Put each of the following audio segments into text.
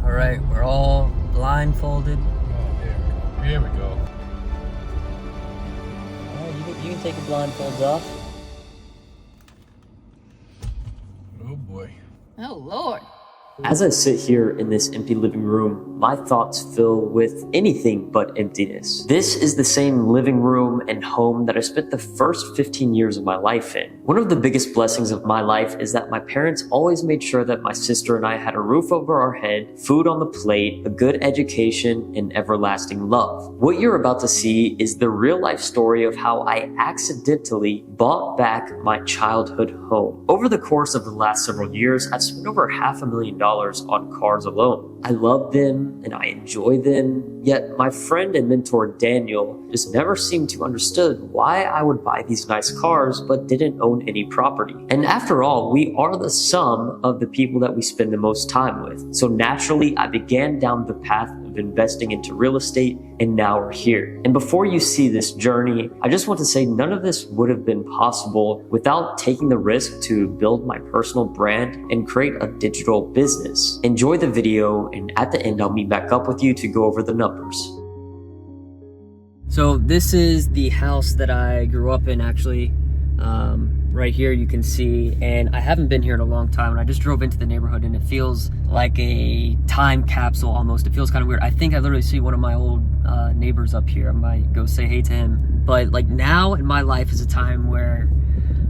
All right, we're all blindfolded. Oh, here we go. All right, you can take your blindfolds off. Oh boy. Oh, Lord. As I sit here in this empty living room, my thoughts fill with anything but emptiness. This is the same living room and home that I spent the first 15 years of my life in. One of the biggest blessings of my life is that my parents always made sure that my sister and I had a roof over our head, food on the plate, a good education, and everlasting love. What you're about to see is the real life story of how I accidentally bought back my childhood home. Over the course of the last several years, I've spent over $500,000 on cars alone. I love them and I enjoy them, yet my friend and mentor Daniel just never seemed to understood why I would buy these nice cars but didn't own any property. And after all, we are the sum of the people that we spend the most time with. So naturally, I began down the path of investing into real estate, and now we're here. And before you see this journey, I just want to say none of this would have been possible without taking the risk to build my personal brand and create a digital business. Enjoy the video, and at the end, I'll meet back up with you to go over the numbers. So this is the house that I grew up in, actually. Right here you can see, and I haven't been here in a long time, and I just drove into the neighborhood and it feels like a time capsule almost. It feels kind of weird. I think I literally see one of my old neighbors up here. I might go say hey to him. But like now in my life is a time where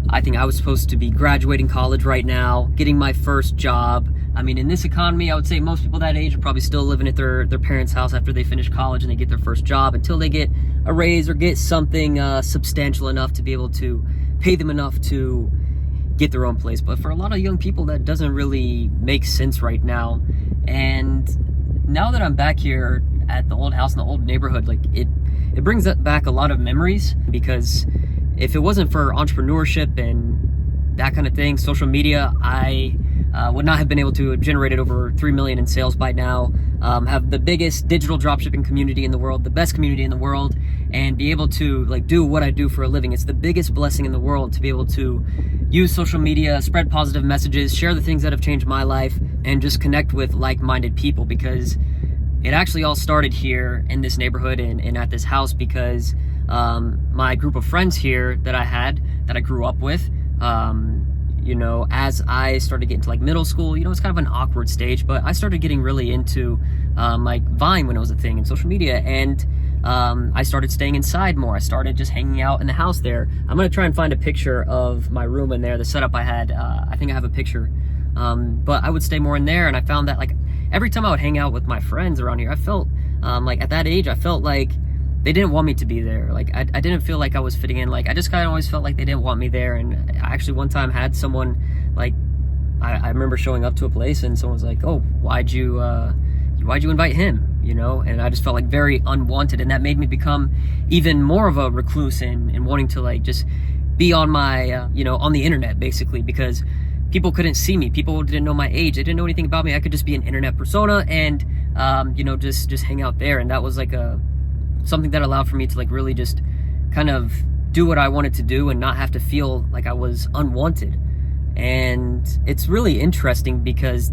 I think I was supposed to be graduating college right now, getting my first job. I mean, in this economy, I would say most people that age are probably still living at their parents' house after they finish college and they get their first job until they get a raise or get something substantial enough to be able to pay them enough to get their own place. But for a lot of young people, that doesn't really make sense right now. And now that I'm back here at the old house in the old neighborhood, like it brings back a lot of memories, because if it wasn't for entrepreneurship and that kind of thing, social media, I would not have been able to have generated over 3 million in sales by now, have the biggest digital dropshipping community in the world, the best community in the world, and be able to like do what I do for a living. It's the biggest blessing in the world to be able to use social media, spread positive messages, share the things that have changed my life, and just connect with like-minded people, because it actually all started here in this neighborhood and at this house, because my group of friends here that I grew up with, you know, as I started getting to like middle school, you know, it's kind of an awkward stage, but I started getting really into like Vine when it was a thing, and social media, and I started staying inside more. I started just hanging out in the house there. I'm gonna try and find a picture of my room in there, the setup I had. I think I have a picture, but I would stay more in there, and I found that like every time I would hang out with my friends around here, I felt like at that age, I felt like they didn't want me to be there. Like I didn't feel like I was fitting in. Like I just kind of always felt like they didn't want me there. And I actually one time had someone like, I remember showing up to a place and someone was like, oh, why'd you invite him? You know? And I just felt like very unwanted, and that made me become even more of a recluse and wanting to like just be on my, you know, on the internet basically, because people couldn't see me. People didn't know my age. They didn't know anything about me. I could just be an internet persona and, you know, just hang out there. And that was like something that allowed for me to like really just kind of do what I wanted to do and not have to feel like I was unwanted. And it's really interesting because,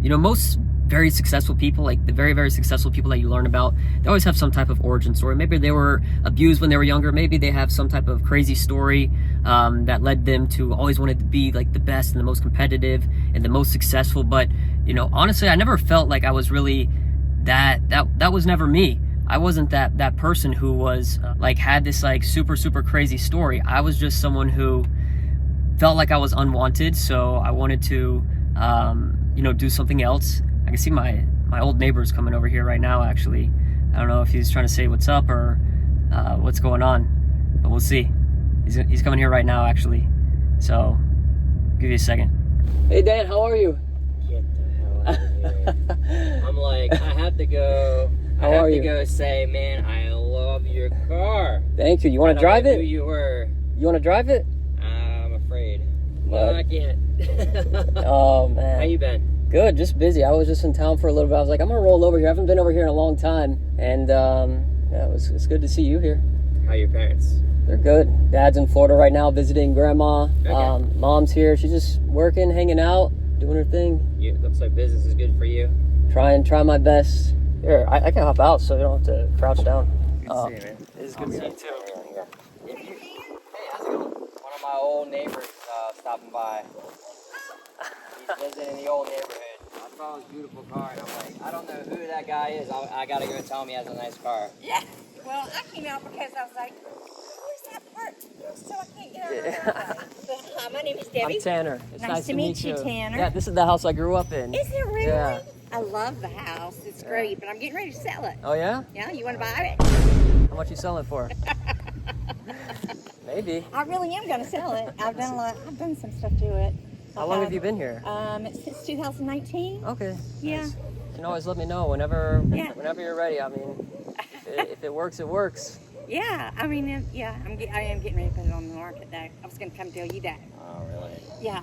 you know, most very successful people, like the very, very successful people that you learn about, they always have some type of origin story. Maybe they were abused when they were younger. Maybe they have some type of crazy story that led them to always wanted to be like the best and the most competitive and the most successful. But, you know, honestly, I never felt like I was really that was never me. I wasn't that person who was like had this like super crazy story. I was just someone who felt like I was unwanted, so I wanted to you know, do something else. I can see my old neighbor's coming over here right now, actually. I don't know if he's trying to say what's up or what's going on, but we'll see. He's coming here right now, actually. So give you a second. Hey Dad, how are you? Get the hell out of here. I'm like, I have to go. How are you? Go say, man, I love your car. Thank you. You want to drive it? Who you were? You want to drive it? I'm afraid. What? No, I can't. Oh man. How you been? Good, just busy. I was just in town for a little bit. I was like, I'm gonna roll over here. I haven't been over here in a long time, and yeah, it's good to see you here. How are your parents? They're good. Dad's in Florida right now visiting grandma. Okay. Mom's here. She's just working, hanging out, doing her thing. Looks like business is good for you. Try my best. Here, I can hop out so you don't have to crouch down. Good to see you, man. It's good to see you too. Hey, how's it going? One of my old neighbors stopping by. He's visiting the old neighborhood. I saw his beautiful car, and I'm like, I don't know who that guy is. I gotta go tell him he has a nice car. Yeah. Well, I came out because I was like, where's that part? So I can't get out of the Hi, my name is Debbie. I'm Tanner. It's Nice to meet you, Tanner. Yeah, this is the house I grew up in. Is it really? Yeah. I love the house. It's great, but I'm getting ready to sell it. Oh yeah? Yeah, you want to buy it? How much you selling for? Maybe. I really am going to sell it. I've done some stuff to it. How long have you been here? Since 2019. Okay. Yeah. Nice. You can always let me know whenever Yeah. whenever you're ready. I mean, if it works, it works. Yeah, I mean, I am getting ready to put it on the market though. I was going to come tell you that. Oh, really? Yeah,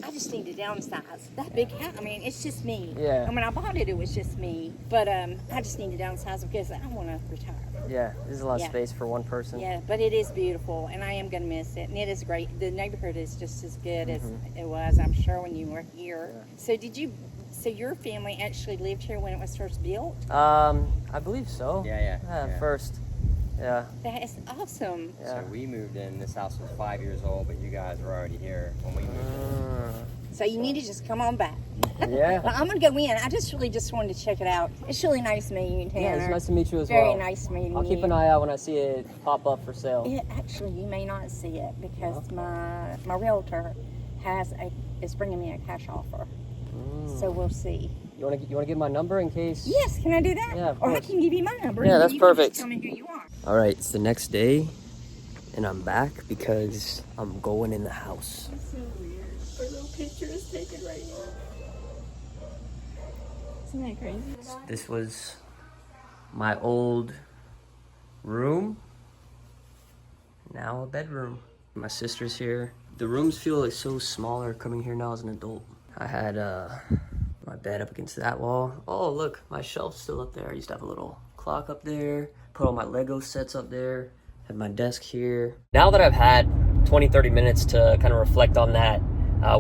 I just need to downsize. That big house, I mean, it's just me. Yeah. And when I bought it, it was just me. But I just need to downsize because I want to retire. Yeah, there's a lot of Yeah. space for one person. Yeah, but it is beautiful, and I am going to miss it. And it is great. The neighborhood is just as good as it was, I'm sure, when you were here. Yeah. So your family actually lived here when it was first built? I believe so. Yeah. First. Yeah. That is awesome. Yeah. So we moved in. This house was 5 years old, but you guys were already here when we moved in. So you need to just come on back. Yeah. Well, I'm going to go in. I just wanted to check it out. It's really nice meeting you, Tanner. Yeah, it's nice to meet you as Very well. nice meeting you. I'll keep an eye out when I see it pop up for sale. Yeah, actually, you may not see it because my realtor is bringing me a cash offer. So we'll see. You want to give my number in case? Yes, can I do that? Yeah, of Or I course. can give you my number. Yeah, and that's you can just perfect. Tell me who you are. All right, it's the next day, and I'm back because I'm going in the house. It's so weird. Our little picture is taken right now. Isn't that crazy? This was my old room, now a bedroom. My sister's here. The rooms feel like so smaller coming here now as an adult. I had my bed up against that wall. Oh, look, my shelf's still up there. I used to have a little clock up there, put all my Lego sets up there, have my desk here. Now that I've had 20-30 minutes to kind of reflect on that,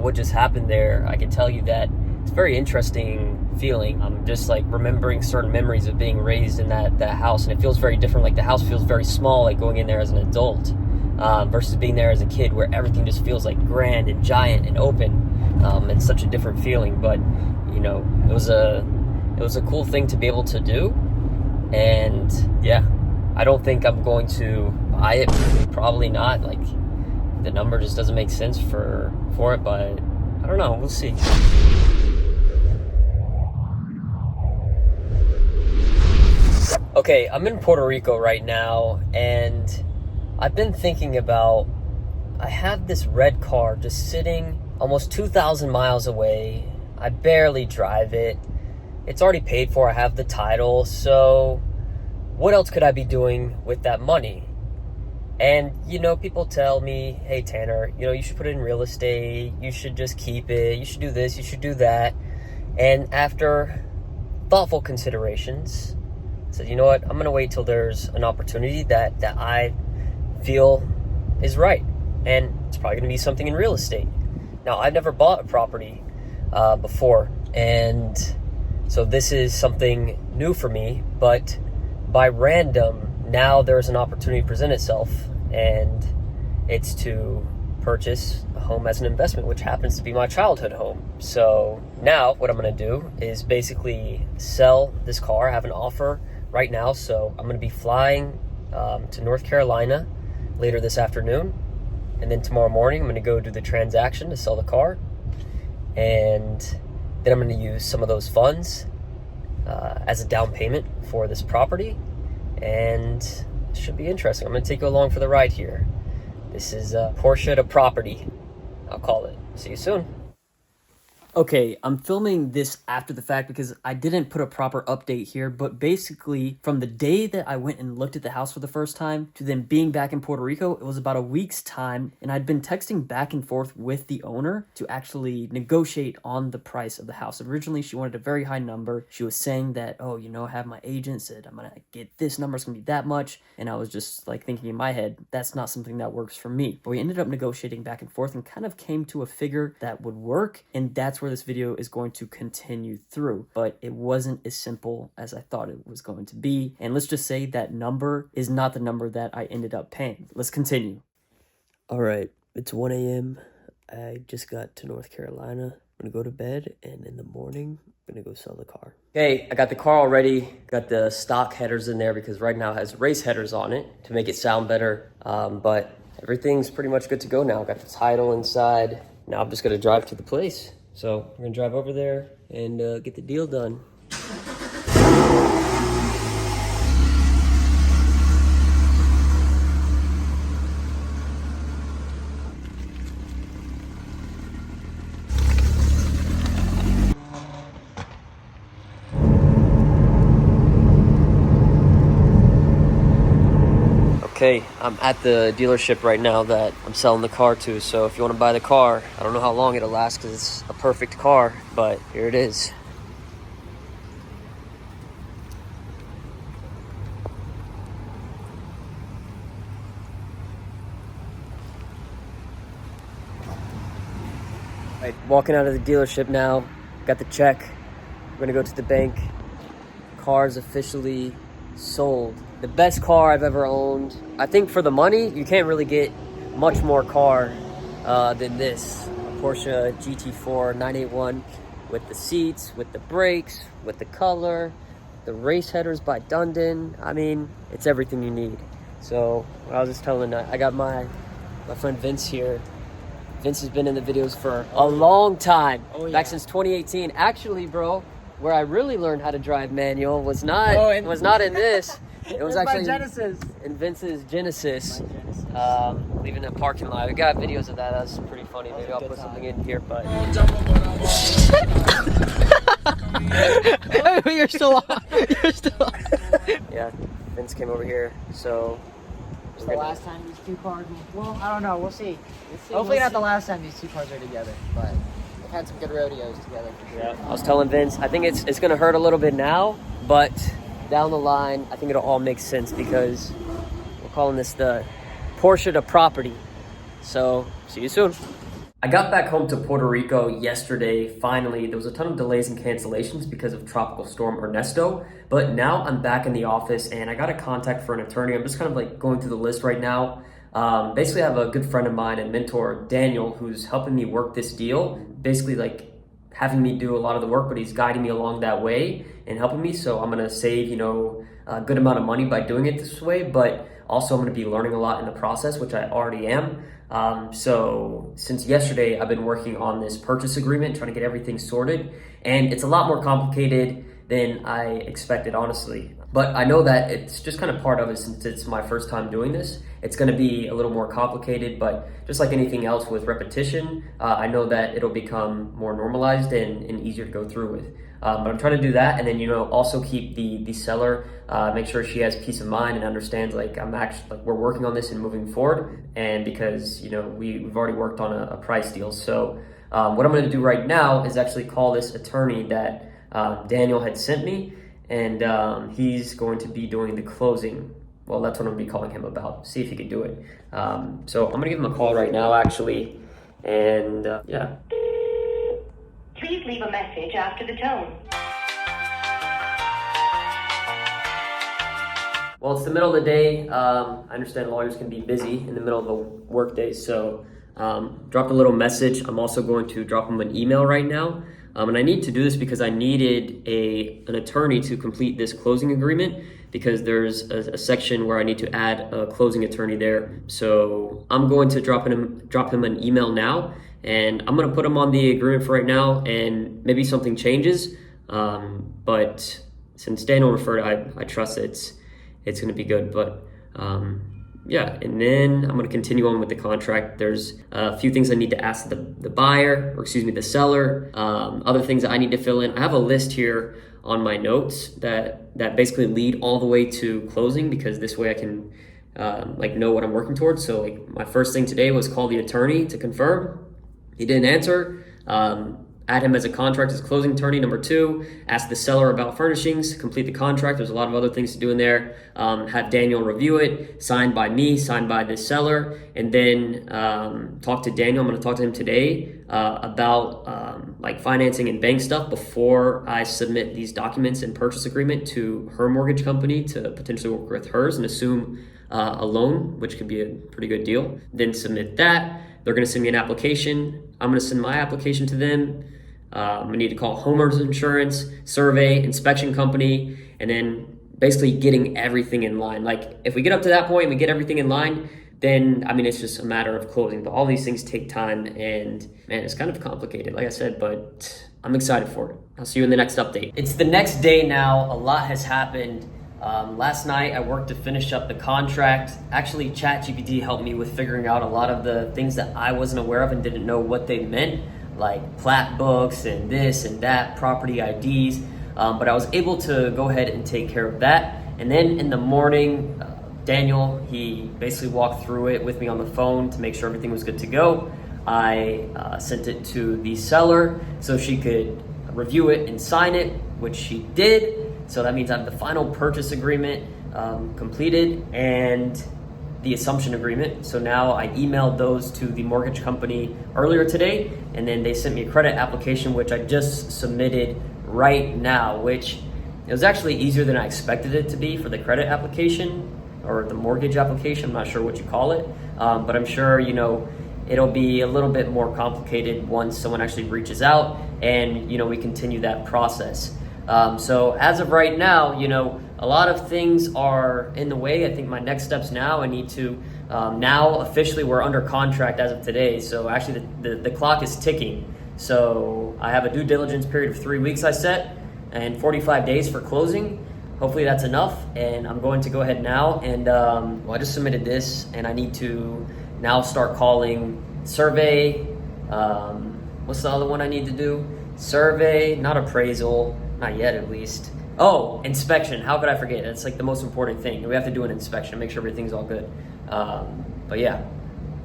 what just happened there, I can tell you that it's a very interesting feeling. I'm just like remembering certain memories of being raised in that house, and it feels very different. Like the house feels very small, like going in there as an adult, versus being there as a kid where everything just feels like grand and giant and open. It's such a different feeling, but you know, it was a cool thing to be able to do. And yeah, I don't think I'm going to buy it. Probably not. Like the number just doesn't make sense for it, but I don't know. We'll see. Okay, I'm in Puerto Rico right now, and I've been thinking about, I have this red car just sitting almost 2,000 miles away. I barely drive it. It's already paid for. I have the title. So what else could I be doing with that money? And, you know, people tell me, hey, Tanner, you know, you should put it in real estate. You should just keep it. You should do this. You should do that. And after thoughtful considerations, I said, you know what? I'm going to wait till there's an opportunity that I feel is right. And it's probably going to be something in real estate. Now, I've never bought a property before, and so this is something new for me, but by random, now there's an opportunity to present itself, and it's to purchase a home as an investment, which happens to be my childhood home. So now what I'm going to do is basically sell this car. I have an offer right now, so I'm going to be flying to North Carolina later this afternoon. And then tomorrow morning, I'm going to go do the transaction to sell the car. And then I'm going to use some of those funds as a down payment for this property. And it should be interesting. I'm going to take you along for the ride here. This is Porsche to property, I'll call it. See you soon. Okay, I'm filming this after the fact because I didn't put a proper update here, but basically from the day that I went and looked at the house for the first time to then being back in Puerto Rico, it was about a week's time, and I'd been texting back and forth with the owner to actually negotiate on the price of the house. Originally, she wanted a very high number. She was saying that, oh, you know, I have my agent said I'm gonna get this number, it's gonna be that much, and I was just like thinking in my head, that's not something that works for me. But we ended up negotiating back and forth and kind of came to a figure that would work, and that's where where this video is going to continue through, but it wasn't as simple as I thought it was going to be. And let's just say that number is not the number that I ended up paying. Let's continue. All right, it's 1 a.m. I just got to North Carolina. I'm gonna go to bed, and in the morning, I'm gonna go sell the car. Okay, I got the car already. Got the stock headers in there because right now it has race headers on it to make it sound better. But everything's pretty much good to go now. Got the title inside. Now I'm just gonna drive to the place. So we're gonna drive over there and get the deal done. Okay, I'm at the dealership right now that I'm selling the car to, so if you want to buy the car, I don't know how long it'll last because it's a perfect car, but here it is. Right, walking out of the dealership now, got the check, we're gonna go to the bank. Car's officially sold. The best car I've ever owned. I think for the money, you can't really get much more car than this. A Porsche GT4 981 with the seats, with the brakes, with the color, the race headers by Dundon. I mean, it's everything you need. So I was just telling, I got my friend Vince here. Vince has been in the videos for a long time, back since 2018. Actually, bro, where I really learned how to drive manual was not in this. It was actually Genesis. in Vince's Genesis. Leaving the parking lot. We got videos of that. That's pretty funny. Maybe I'll put something in here, but you're still on. You're still on. Yeah, Vince came over here, so It's the last time these two cars. Well, I don't know. We'll see. Hopefully not the last time these two cars are together, but they've had some good rodeos together. For sure. I was telling Vince, I think it's gonna hurt a little bit now, but down the line, I think it'll all make sense because we're calling this the Porsche to property. So, see you soon. I got back home to Puerto Rico yesterday, finally. There was a ton of delays and cancellations because of Tropical Storm Ernesto, but now I'm back in the office and I got a contact for an attorney. I'm just kind of like going through the list right now. Basically, I have a good friend of mine and mentor, Daniel, who's helping me work this deal. Basically, like having me do a lot of the work, but he's guiding me along that way and helping me. So I'm gonna save, a good amount of money by doing it this way, but also I'm gonna be learning a lot in the process, which I already am. So since yesterday, I've been working on this purchase agreement, trying to get everything sorted. And it's a lot more complicated than I expected, honestly. But I know that it's just kind of part of it since it's my first time doing this. It's going to be a little more complicated, but just like anything else with repetition, I know that it'll become more normalized and easier to go through with. But I'm trying to do that, and then also keep the seller, make sure she has peace of mind and understands we're working on this and moving forward. And because we've already worked on a price deal, so what I'm going to do right now is actually call this attorney that Daniel had sent me. And he's going to be doing the closing. Well, that's what I'm going to be calling him about. See if he can do it. So I'm going to give him a call right now, actually. And yeah. Please leave a message after the tone. Well, it's the middle of the day. I understand lawyers can be busy in the middle of a work day. So dropped a little message. I'm also going to drop him an email right now. And I need to do this because I needed an attorney to complete this closing agreement because there's a section where I need to add a closing attorney there. So I'm going to drop him an email now, and I'm going to put him on the agreement for right now, and maybe something changes. But since Daniel referred, I trust it's going to be good. But yeah, and then I'm going to continue on with the contract. There's a few things I need to ask the the seller, other things that I need to fill in. I have a list here on my notes that basically lead all the way to closing, because this way I can know what I'm working towards. So my first thing today was call the attorney to confirm. He didn't answer. add him as a contract as closing attorney. Number 2, ask the seller about furnishings, complete the contract. There's a lot of other things to do in there. Have Daniel review it, signed by me, signed by the seller, and then talk to Daniel. I'm going to talk to him today about like financing and bank stuff before I submit these documents and purchase agreement to her mortgage company to potentially work with hers and assume a loan, which could be a pretty good deal. Then submit that. They're going to send me an application. I'm going to send my application to them. I need to call homeowners insurance, survey, inspection company, and then basically getting everything in line. Like if we get up to that point and we get everything in line, then I mean it's just a matter of closing. But all these things take time, and man, it's kind of complicated, like I said, but I'm excited for it. I'll see you in the next update. It's the next day now. A lot has happened. Last night I worked to finish up the contract. Actually, ChatGPT helped me with figuring out a lot of the things that I wasn't aware of and didn't know what they meant, like plat books and this and that, property IDs. But I was able to go ahead and take care of that. And then in the morning, Daniel, he basically walked through it with me on the phone to make sure everything was good to go. I sent it to the seller so she could review it and sign it, which she did. So that means I have the final purchase agreement completed and the assumption agreement. So now I emailed those to the mortgage company earlier today, and then they sent me a credit application, which I just submitted right now, which it was actually easier than I expected it to be for the credit application or the mortgage application. I'm not sure what you call it, but I'm sure, you know, it'll be a little bit more complicated once someone actually reaches out and, you know, we continue that process. So as of right now, you know, a lot of things are in the way. I think my next steps now, I need to, now officially we're under contract as of today. So actually the clock is ticking. So I have a due diligence period of 3 weeks I set and 45 days for closing. Hopefully that's enough. And I'm going to go ahead now and, well, I just submitted this and I need to now start calling survey. What's the other one I need to do? Survey, not appraisal. Not yet, at least. Oh, inspection. How could I forget? That's like the most important thing. We have to do an inspection, make sure everything's all good. But yeah,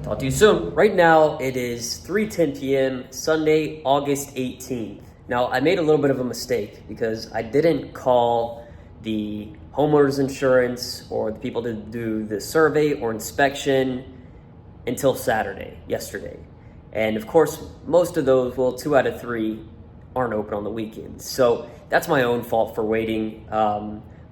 talk to you soon. Right now, it is 3:10 p.m., Sunday, August 18th. Now, I made a little bit of a mistake because I didn't call the homeowners insurance or the people to do the survey or inspection until Saturday, yesterday. And of course, most of those, well, 2 out of 3 aren't open on the weekends. So that's my own fault for waiting.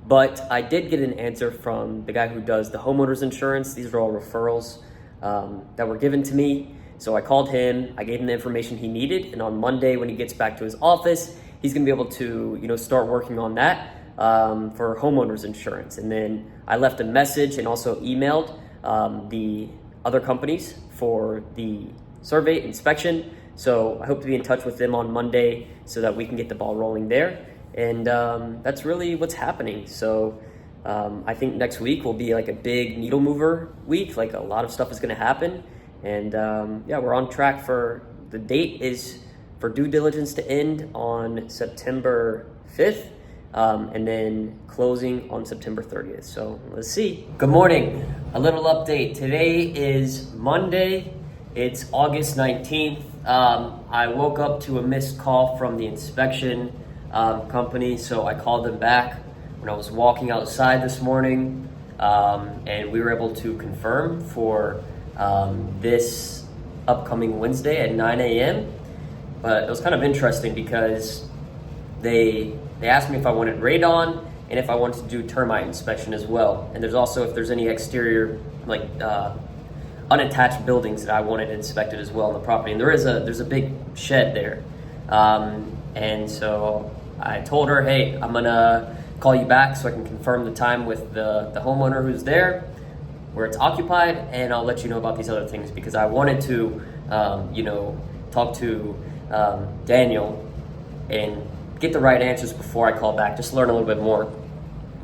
But I did get an answer from the guy who does the homeowners insurance. These are all referrals that were given to me. So I called him, I gave him the information he needed, and on Monday when he gets back to his office, he's gonna be able to, you know, start working on that for homeowners insurance. And then I left a message and also emailed the other companies for the survey inspection. So I hope to be in touch with them on Monday so that we can get the ball rolling there. And that's really what's happening. So I think next week will be like a big needle mover week. Like a lot of stuff is going to happen. And yeah, we're on track for, the date is for due diligence to end on September 5th. And then closing on September 30th. So let's see. Good morning. A little update. Today is Monday. It's August 19th. I woke up to a missed call from the inspection company, so I called them back when I was walking outside this morning, and we were able to confirm for this upcoming Wednesday at 9 a.m. But it was kind of interesting because they asked me if I wanted radon and if I wanted to do termite inspection as well. And there's also if there's any exterior, like unattached buildings that I wanted inspected as well on the property. And there's a big shed there. And so I told her, hey, I'm gonna call you back so I can confirm the time with the homeowner who's there, where it's occupied, and I'll let you know about these other things because I wanted to, you know, talk to Daniel and get the right answers before I call back, just learn a little bit more.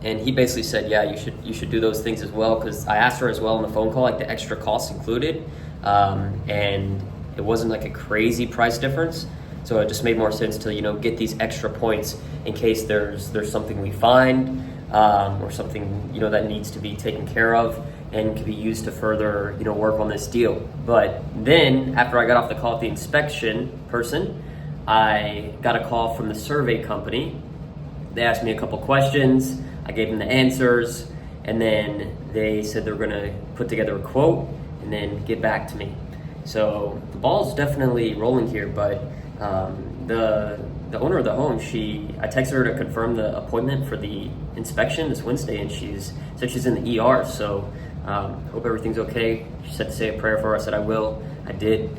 And he basically said, yeah, you should do those things as well, because I asked her as well on the phone call, like the extra costs included, and it wasn't like a crazy price difference. So it just made more sense to, you know, get these extra points in case there's something we find or something, you know, that needs to be taken care of and can be used to further, you know, work on this deal. But then after I got off the call with the inspection person, I got a call from the survey company. They asked me a couple questions. I gave them the answers, and then they said they were gonna put together a quote and then get back to me. So the ball's definitely rolling here, but the owner of the home, I texted her to confirm the appointment for the inspection this Wednesday, and she said she's in the ER, so hope everything's okay. She said to say a prayer for her. I said I will. I did,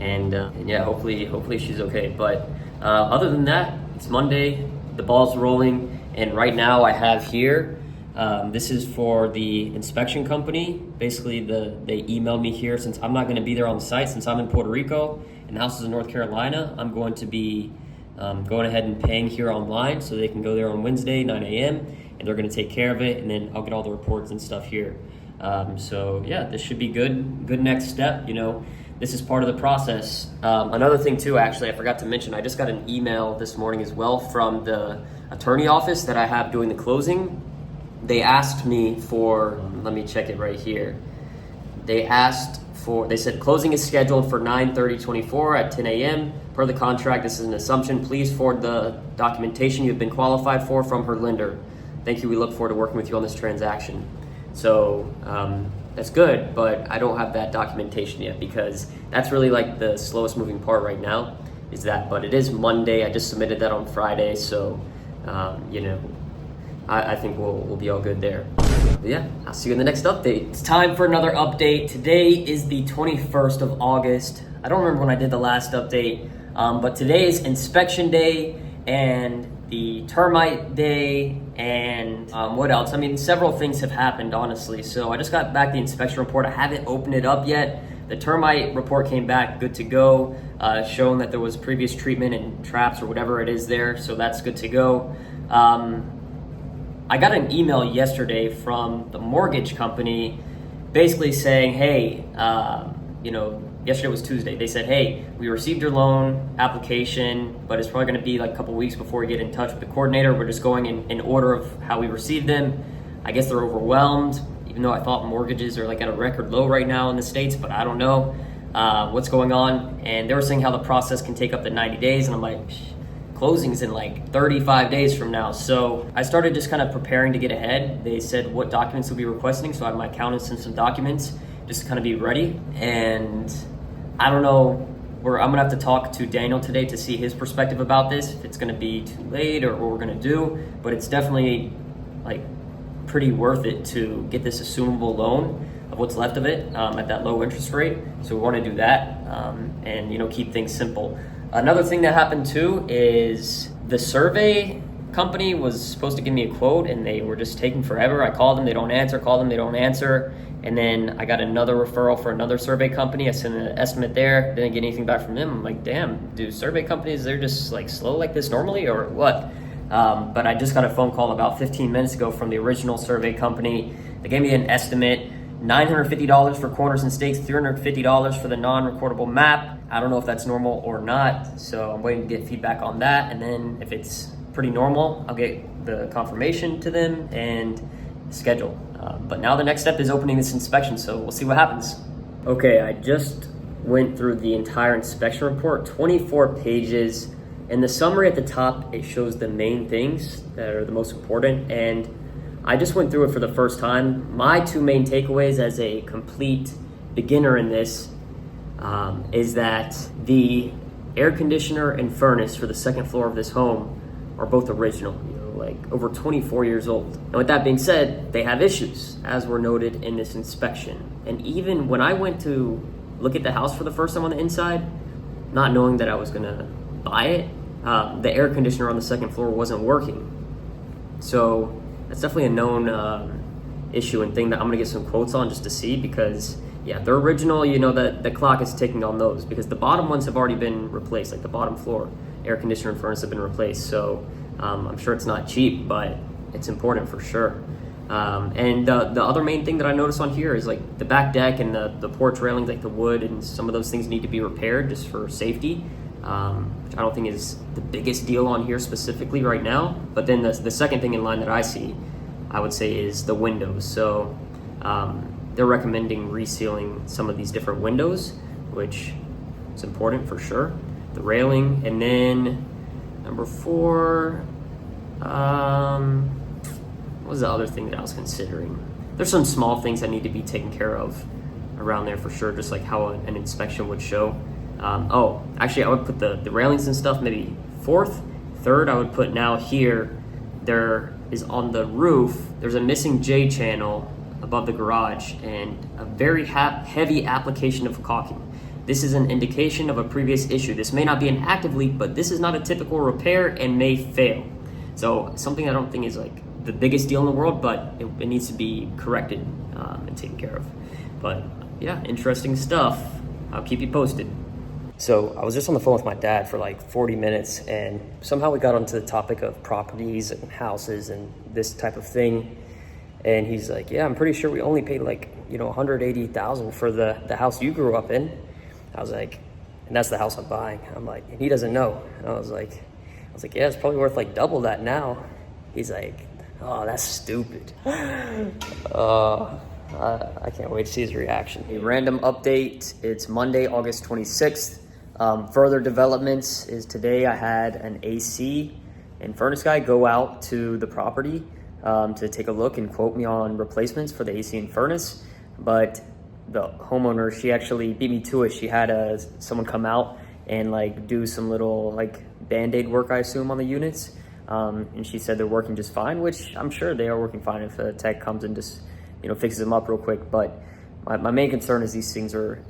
and yeah, hopefully she's okay. But other than that, it's Monday, the ball's rolling, and right now I have here, this is for the inspection company. Basically, they emailed me here, since I'm not going to be there on site, since I'm in Puerto Rico and the house is in North Carolina. I'm going to be going ahead and paying here online, so they can go there on Wednesday, 9 a.m., and they're going to take care of it, and then I'll get all the reports and stuff here. So yeah, this should be good next step. You know, this is part of the process. Another thing too, actually, I forgot to mention, I just got an email this morning as well from the attorney office that I have doing the closing. They asked me for, let me check it right here. They said closing is scheduled for 9/30/24 at 10 a.m. Per the contract, this is an assumption. Please forward the documentation you've been qualified for from her lender. Thank you. We look forward to working with you on this transaction. So that's good, but I don't have that documentation yet, because that's really like the slowest moving part right now is that, but it is Monday. I just submitted that on Friday. So, you know, I think we'll be all good there. But yeah, I'll see you in the next update. It's time for another update. Today is the 21st of August. I don't remember when I did the last update, but today is inspection day and the termite day, and what else? I mean, several things have happened, honestly. So I just got back the inspection report. I haven't opened it up yet. The termite report came back good to go, showing that there was previous treatment and traps or whatever it is there. So that's good to go. I got an email yesterday from the mortgage company basically saying, hey, you know, yesterday was Tuesday. They said, hey, we received your loan application, but it's probably going to be like a couple weeks before we get in touch with the coordinator. We're just going in order of how we received them. I guess they're overwhelmed, even though I thought mortgages are like at a record low right now in the States, but I don't know what's going on. And they were saying how the process can take up to 90 days. And I'm like, closing's in like 35 days from now. So I started just kind of preparing to get ahead. They said what documents we'll be requesting. So I have my accountant send some documents just to kind of be ready. And I don't know, I'm gonna have to talk to Daniel today to see his perspective about this, if it's gonna be too late or what we're gonna do, but it's definitely like pretty worth it to get this assumable loan of what's left of it at that low interest rate. So we wanna do that and, you know, keep things simple. Another thing that happened too is the survey company was supposed to give me a quote and they were just taking forever. I called them, they don't answer, called them, they don't answer. And then I got another referral for another survey company. I sent an estimate there, didn't get anything back from them. I'm like, damn, do survey companies, they're just like slow like this normally or what? But I just got a phone call about 15 minutes ago from the original survey company. They gave me an estimate, $950 for corners and stakes, $350 for the non-recordable map. I don't know if that's normal or not, so I'm waiting to get feedback on that. And then if it's pretty normal, I'll get the confirmation to them and schedule. But now the next step is opening this inspection, so we'll see what happens. Okay, I just went through the entire inspection report, 24 pages. In the summary at the top, it shows the main things that are the most important, and I just went through it for the first time. My two main takeaways as a complete beginner in this is that the air conditioner and furnace for the second floor of this home are both original, you know, like over 24 years old. And with that being said, they have issues, as were noted in this inspection. And even when I went to look at the house for the first time on the inside, not knowing that I was gonna buy it, the air conditioner on the second floor wasn't working. So that's definitely a known issue and thing that I'm gonna get some quotes on just to see, because yeah, they're original, you know, that the clock is ticking on those, because the bottom ones have already been replaced, like the bottom floor air conditioner and furnace have been replaced. So I'm sure it's not cheap, but it's important for sure. And the other main thing that I noticed on here is like the back deck and the porch railings, like the wood and some of those things need to be repaired just for safety, which I don't think is the biggest deal on here specifically right now. But then the second thing in line that I see, I would say, is the windows. So they're recommending resealing some of these different windows, which is important for sure. the railing. And then number 4, what was the other thing that I was considering? There's some small things that need to be taken care of around there for sure, just like how an inspection would show. Oh, actually I would put the railings and stuff maybe 4th. 3rd, I would put now here, there is on the roof, there's a missing J channel above the garage and a very heavy application of caulking. This is an indication of a previous issue. This may not be an active leak, but this is not a typical repair and may fail. So something I don't think is like the biggest deal in the world, but it needs to be corrected and taken care of. But yeah, interesting stuff. I'll keep you posted. So I was just on the phone with my dad for like 40 minutes and somehow we got onto the topic of properties and houses and this type of thing. And he's like, yeah, I'm pretty sure we only paid like, $180,000 for the house you grew up in. I was like, and that's the house I'm buying. I'm like, and he doesn't know. And I was like, yeah, it's probably worth like double that now. He's like, oh, that's stupid. I can't wait to see his reaction. A random update. It's Monday, August 26th. Further developments is today I had an AC and furnace guy go out to the property to take a look and quote me on replacements for the AC and furnace. But the homeowner, she actually beat me to it. She had someone come out and like do some little like Band-Aid work, I assume, on the units. And she said they're working just fine, which I'm sure they are working fine if a tech comes and just fixes them up real quick. But my main concern is these things are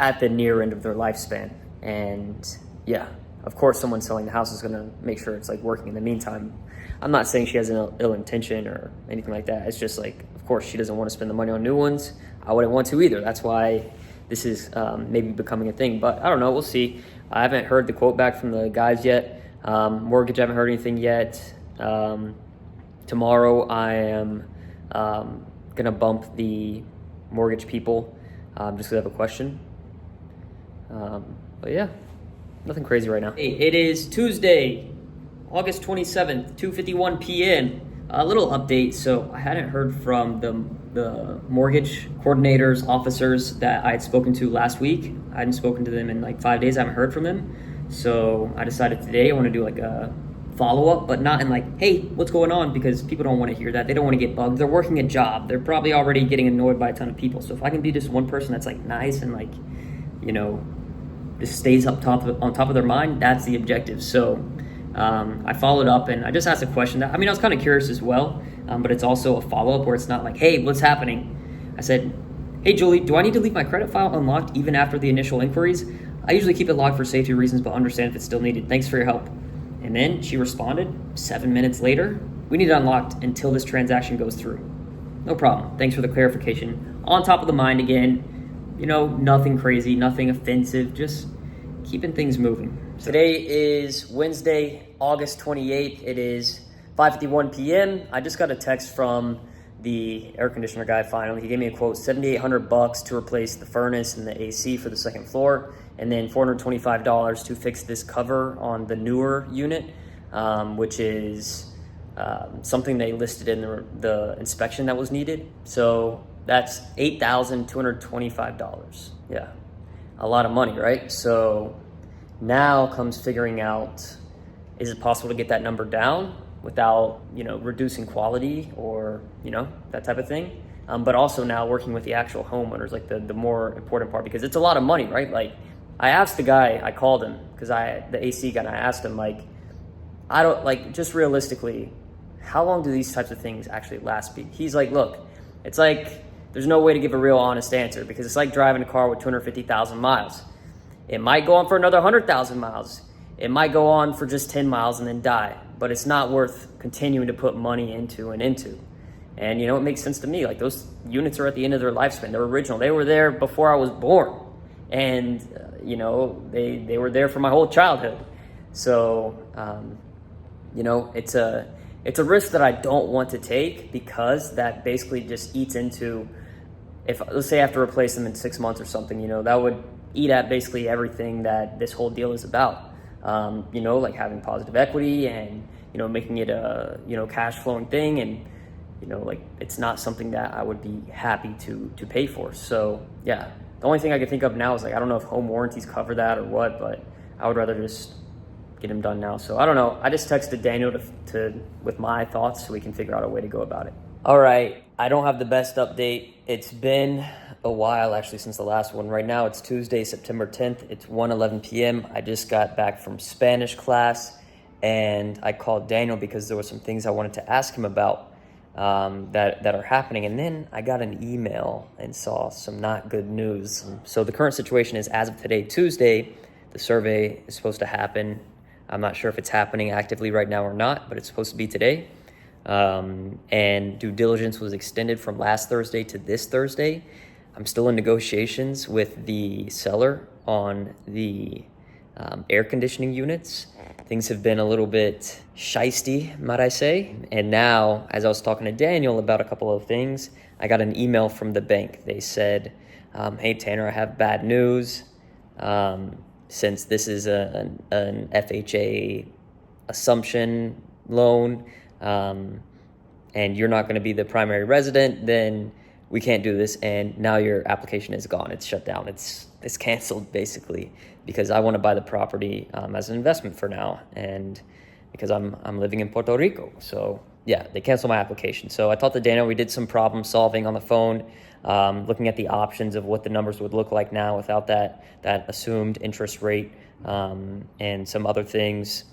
at the near end of their lifespan. And yeah, of course someone selling the house is going to make sure it's like working in the meantime. I'm not saying she has an ill intention or anything like that. It's just like, of course she doesn't want to spend the money on new ones. I wouldn't want to either. That's why this is maybe becoming a thing, but I don't know, we'll see. I haven't heard the quote back from the guys yet. Mortgage, I haven't heard anything yet. Tomorrow I am gonna bump the mortgage people just because I have a question. But yeah, nothing crazy right now. Hey, it is Tuesday, August 27th, 2:51 p.m. A little update. So I hadn't heard from the mortgage coordinators, officers that I had spoken to last week. I hadn't spoken to them in like 5 days. I haven't heard from them. So I decided today I want to do like a follow-up, but not in like, hey, what's going on? Because people don't want to hear that. They don't want to get bugged. They're working a job. They're probably already getting annoyed by a ton of people. So if I can be just one person that's like nice and like, just stays on top of their mind, that's the objective. So I followed up and I just asked a question that, I was kind of curious as well, but it's also a follow-up where it's not like, hey, what's happening? I said, hey, Julie, do I need to leave my credit file unlocked even after the initial inquiries? I usually keep it locked for safety reasons, but understand if it's still needed. Thanks for your help. And then she responded 7 minutes later, we need it unlocked until this transaction goes through. No problem. Thanks for the clarification. On top of the mind again, nothing crazy, nothing offensive, just keeping things moving. Today is Wednesday, August 28th. It is 5:51 p.m. I just got a text from the air conditioner guy finally. He gave me a quote, $7,800 to replace the furnace and the AC for the second floor, and then $425 to fix this cover on the newer unit, which is something they listed in the inspection that was needed. So that's $8,225. Yeah, a lot of money, right? So now comes figuring out, is it possible to get that number down without, reducing quality or, that type of thing? But also now working with the actual homeowners, like the more important part, because it's a lot of money, right? Like I asked the guy, I called him because the AC guy, and I asked him like, I don't like, just realistically, how long do these types of things actually last? He's like, look, it's like, there's no way to give a real honest answer because it's like driving a car with 250,000 miles. It might go on for another 100,000 miles. It might go on for just 10 miles and then die, but it's not worth continuing to put money into. And it makes sense to me. Like those units are at the end of their lifespan. They're original. They were there before I was born. And, they were there for my whole childhood. So, it's a risk that I don't want to take because that basically just eats into, if let's say I have to replace them in 6 months or something, that would eat at basically everything that this whole deal is about. Like having positive equity and, making it a, cash flowing thing. And, like it's not something that I would be happy to pay for. So yeah, the only thing I can think of now is like, I don't know if home warranties cover that or what, but I would rather just get them done now. So I don't know. I just texted Daniel with my thoughts so we can figure out a way to go about it. All right, I don't have the best update. It's been a while actually since the last one. Right now it's Tuesday, September 10th. It's 1:11 p.m. I just got back from Spanish class and I called Daniel because there were some things I wanted to ask him about that are happening. And then I got an email and saw some not good news. So the current situation is, as of today, Tuesday, the survey is supposed to happen. I'm not sure if it's happening actively right now or not, but it's supposed to be today. And due diligence was extended from last Thursday to this Thursday. I'm still in negotiations with the seller on the air conditioning units. Things have been a little bit shisty, might I say. And now, as I was talking to Daniel about a couple of things, I got an email from the bank. They said, hey, Tanner, I have bad news. Since this is an FHA assumption loan, and you're not going to be the primary resident, then we can't do this. And now your application is gone. It's shut down. It's canceled basically, because I want to buy the property as an investment for now, and because I'm living in Puerto Rico. So yeah, they canceled my application. So I talked to Daniel. We did some problem solving on the phone, looking at the options of what the numbers would look like now without that assumed interest rate, and some other things.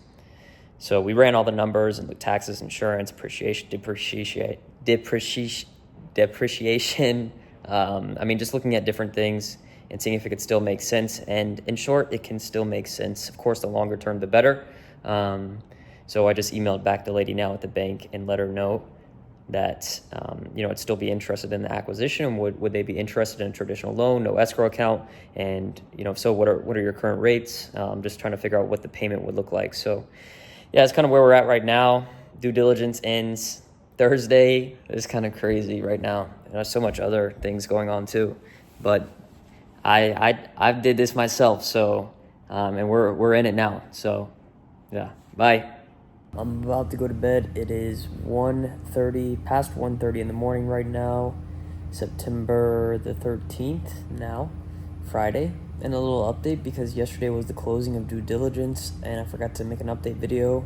So we ran all the numbers and the taxes, insurance, depreciation. I mean, just looking at different things and seeing if it could still make sense. And in short, it can still make sense. Of course, the longer term, the better. So I just emailed back the lady now at the bank and let her know that, I'd still be interested in the acquisition. Would they be interested in a traditional loan, no escrow account? And, if so, what are your current rates? Just trying to figure out what the payment would look like. So yeah, it's kind of where we're at right now. Due diligence ends Thursday. It's kind of crazy right now. There's so much other things going on too, but I did this myself. So, and we're in it now. So yeah, bye. I'm about to go to bed. It is past 1:30 in the morning right now, September the 13th now, Friday. And a little update, because yesterday was the closing of due diligence and I forgot to make an update video,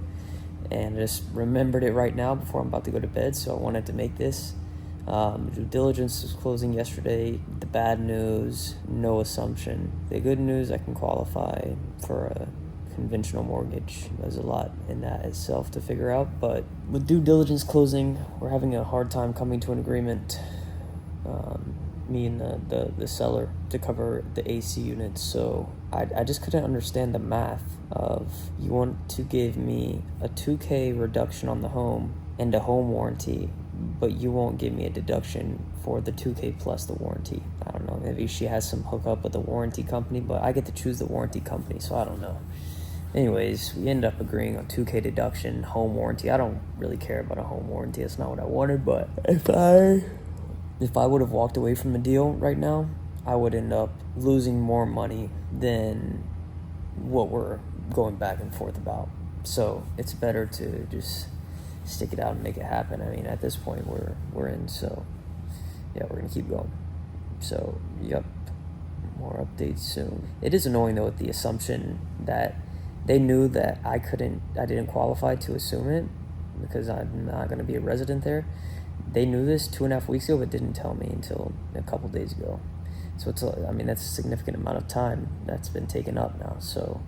and I just remembered it right now before I'm about to go to bed, so I wanted to make this. Due diligence was closing yesterday. The bad news, no assumption. The good news, I can qualify for a conventional mortgage. There's a lot in that itself to figure out, but with due diligence closing, we're having a hard time coming to an agreement, me and the seller, to cover the AC units. So I just couldn't understand the math of, you want to give me a $2K reduction on the home and a home warranty, but you won't give me a deduction for the $2K plus the warranty. I don't know, maybe she has some hookup with the warranty company, but I get to choose the warranty company, so I don't know. Anyways, we ended up agreeing on $2K deduction, home warranty. I don't really care about a home warranty. That's not what I wanted, but if I would have walked away from the deal right now, I would end up losing more money than what we're going back and forth about. So it's better to just stick it out and make it happen. I mean, at this point, we're in, so yeah, we're gonna keep going. So, yep, more updates soon. It is annoying though, with the assumption that they knew that I didn't qualify to assume it because I'm not going to be a resident there. They knew this 2.5 weeks ago, but didn't tell me until a couple days ago. So that's a significant amount of time that's been taken up now. So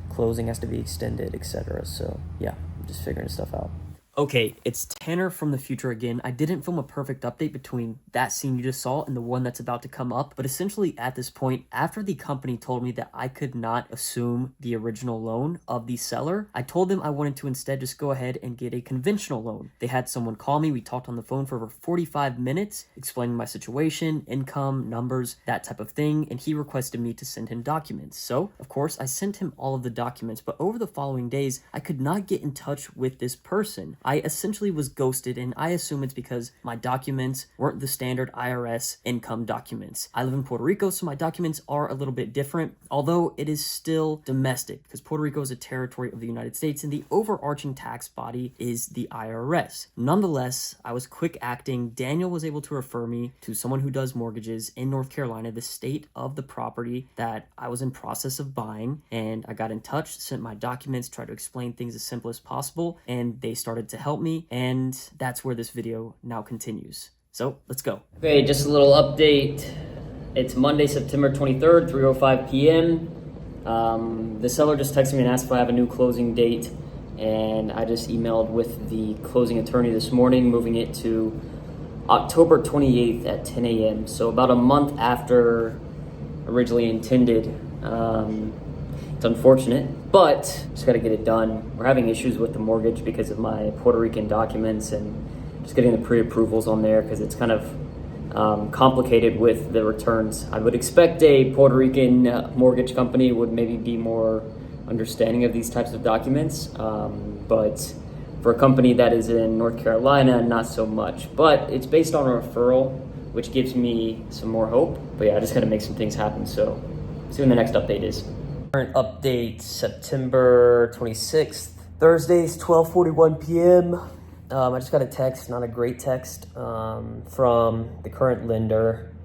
closing has to be extended, etc. So yeah, I'm just figuring stuff out. Okay, it's Tanner from the future again. I didn't film a perfect update between that scene you just saw and the one that's about to come up, but essentially at this point, after the company told me that I could not assume the original loan of the seller, I told them I wanted to instead just go ahead and get a conventional loan. They had someone call me. We talked on the phone for over 45 minutes, explaining my situation, income, numbers, that type of thing, and he requested me to send him documents. So, of course, I sent him all of the documents, but over the following days, I could not get in touch with this person. I essentially was ghosted, and I assume it's because my documents weren't the standard IRS income documents. I live in Puerto Rico, so my documents are a little bit different, although it is still domestic because Puerto Rico is a territory of the United States and the overarching tax body is the IRS. Nonetheless, I was quick acting. Daniel was able to refer me to someone who does mortgages in North Carolina, the state of the property that I was in process of buying, and I got in touch, sent my documents, tried to explain things as simple as possible, and they started to help me, and that's where this video now continues. So let's go. Okay, just a little update. It's Monday, September 23rd, 3:05 p.m. The seller just texted me and asked if I have a new closing date, and I just emailed with the closing attorney this morning, moving it to October 28th at 10 a.m. So about a month after originally intended. It's unfortunate, but just got to get it done. We're having issues with the mortgage because of my Puerto Rican documents and just getting the pre-approvals on there because it's kind of complicated with the returns. I would expect a Puerto Rican mortgage company would maybe be more understanding of these types of documents, but for a company that is in North Carolina, not so much. But it's based on a referral, which gives me some more hope. But yeah, I just got to make some things happen, so see when the next update is. Current update, September 26th, Thursdays, 12:41 p.m. I just got a text, not a great text, from the current lender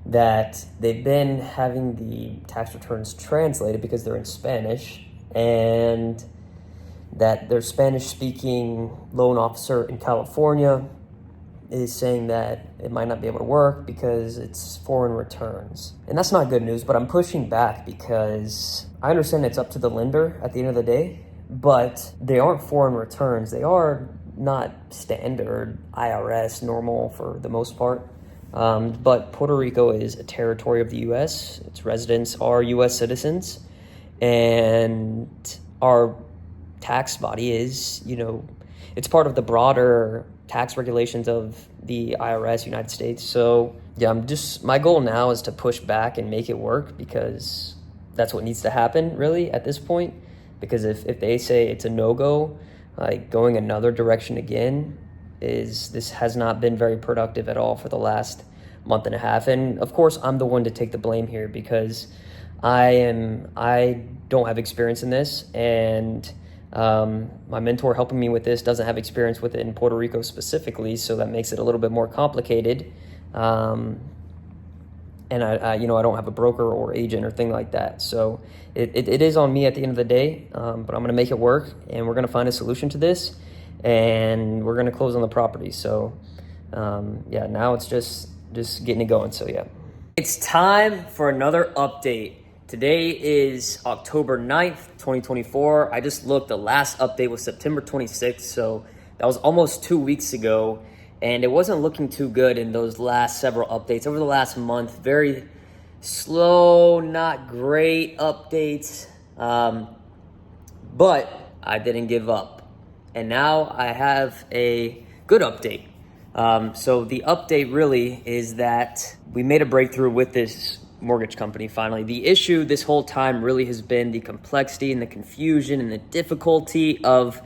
that they've been having the tax returns translated because they're in Spanish, and that their Spanish-speaking loan officer in California is saying that it might not be able to work because it's foreign returns. And that's not good news, but I'm pushing back because I understand it's up to the lender at the end of the day, but they aren't foreign returns. They are not standard IRS normal for the most part. But Puerto Rico is a territory of the U.S. Its residents are U.S. citizens, and our tax body is, it's part of the broader tax regulations of the IRS, United States. So yeah, my goal now is to push back and make it work because that's what needs to happen really at this point. Because if they say it's a no-go, like going another direction again this has not been very productive at all for the last month and a half. And of course, I'm the one to take the blame here because I don't have experience in this, and my mentor helping me with this doesn't have experience with it in Puerto Rico specifically, so that makes it a little bit more complicated. And I don't have a broker or agent or thing like that. So it is on me at the end of the day, but I'm going to make it work, and we're going to find a solution to this, and we're going to close on the property. So yeah, now it's just getting it going. So yeah. It's time for another update. Today is October 9th, 2024. I just looked, the last update was September 26th, so that was almost 2 weeks ago, and it wasn't looking too good in those last several updates. Over the last month, very slow, not great updates, but I didn't give up. And now I have a good update. So the update really is that we made a breakthrough with this mortgage company finally. The issue this whole time really has been the complexity and the confusion and the difficulty of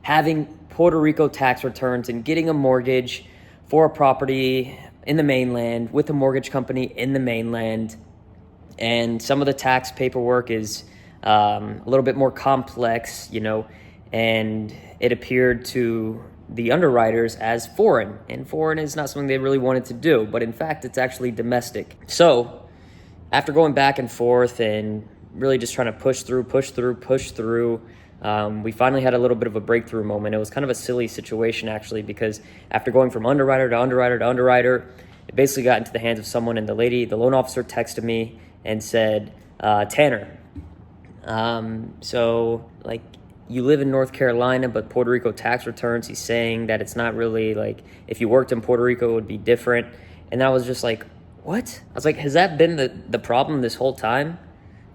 having Puerto Rico tax returns and getting a mortgage for a property in the mainland with a mortgage company in the mainland. And some of the tax paperwork is a little bit more complex, and it appeared to the underwriters as foreign, and foreign is not something they really wanted to do, but in fact it's actually domestic. So after going back and forth and really just trying to push through, we finally had a little bit of a breakthrough moment. It was kind of a silly situation actually, because after going from underwriter to underwriter to underwriter, it basically got into the hands of someone, and the loan officer texted me and said, Tanner, so like, you live in North Carolina, but Puerto Rico tax returns, he's saying that it's not really like, if you worked in Puerto Rico, it would be different. And I was just like, what? I was like, has that been the problem this whole time?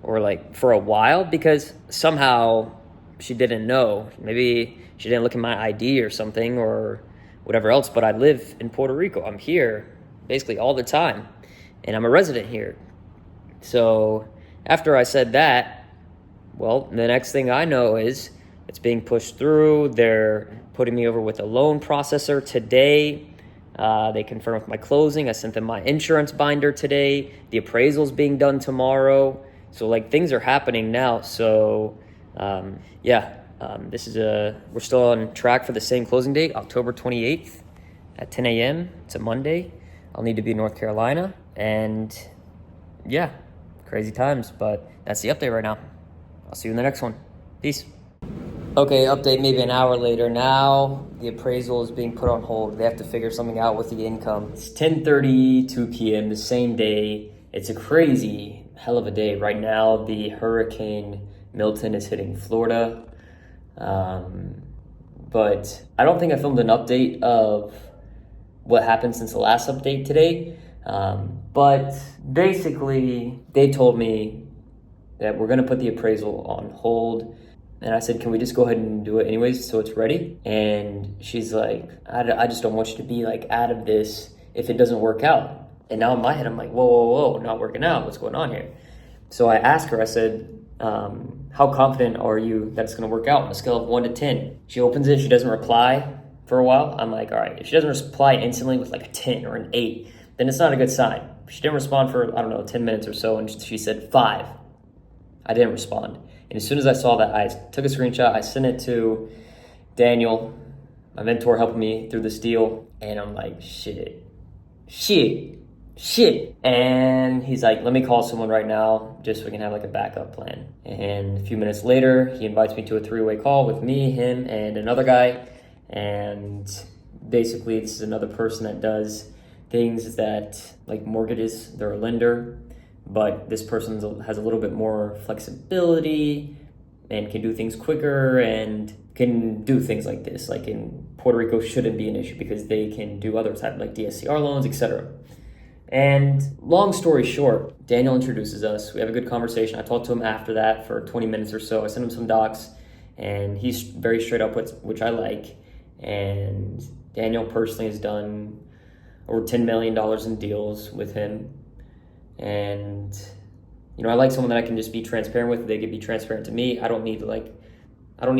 Or like for a while? Because somehow she didn't know. Maybe she didn't look at my ID or something or whatever else, but I live in Puerto Rico. I'm here basically all the time, and I'm a resident here. So after I said that, well, the next thing I know is It's being pushed through. They're putting me over with a loan processor today. They confirmed with my closing. I sent them my insurance binder today. The appraisal's being done tomorrow. So like things are happening now. So we're still on track for the same closing date, October 28th at 10 a.m. It's a Monday. I'll need to be in North Carolina, and yeah, crazy times, but that's the update right now. I'll see you in the next one. Peace. Okay, update maybe an hour later. Now the appraisal is being put on hold. They have to figure something out with the income. It's 10:32 p.m. the same day. It's a crazy hell of a day. Right now, the Hurricane Milton is hitting Florida. But I don't think I filmed an update of what happened since the last update today. But basically, they told me that we're gonna put the appraisal on hold. And I said, can we just go ahead and do it anyways so it's ready? And she's like, I just don't want you to be like out of this if it doesn't work out. And now in my head, I'm like, whoa, not working out. What's going on here? So I asked her, I said, how confident are you that it's gonna work out on a scale of 1 to 10? She opens it, she doesn't reply for a while. I'm like, all right, if she doesn't reply instantly with like a 10 or an 8, then it's not a good sign. She didn't respond for, 10 minutes or so, and she said 5. I didn't respond. And as soon as I saw that, I took a screenshot, I sent it to Daniel, my mentor helping me through this deal, and I'm like, shit. And he's like, let me call someone right now, just so we can have like a backup plan. And a few minutes later, he invites me to a 3-way call with me, him, and another guy. And basically, this is another person that does things that, like mortgages, they're a lender, but this person has a little bit more flexibility and can do things quicker and can do things like this. Like in Puerto Rico shouldn't be an issue because they can do other type like DSCR loans, etc. And long story short, Daniel introduces us. We have a good conversation. I talked to him after that for 20 minutes or so. I sent him some docs, and he's very straight up, which I like. And Daniel personally has done over $10 million in deals with him. And, I like someone that I can just be transparent with. They can be transparent to me. I don't need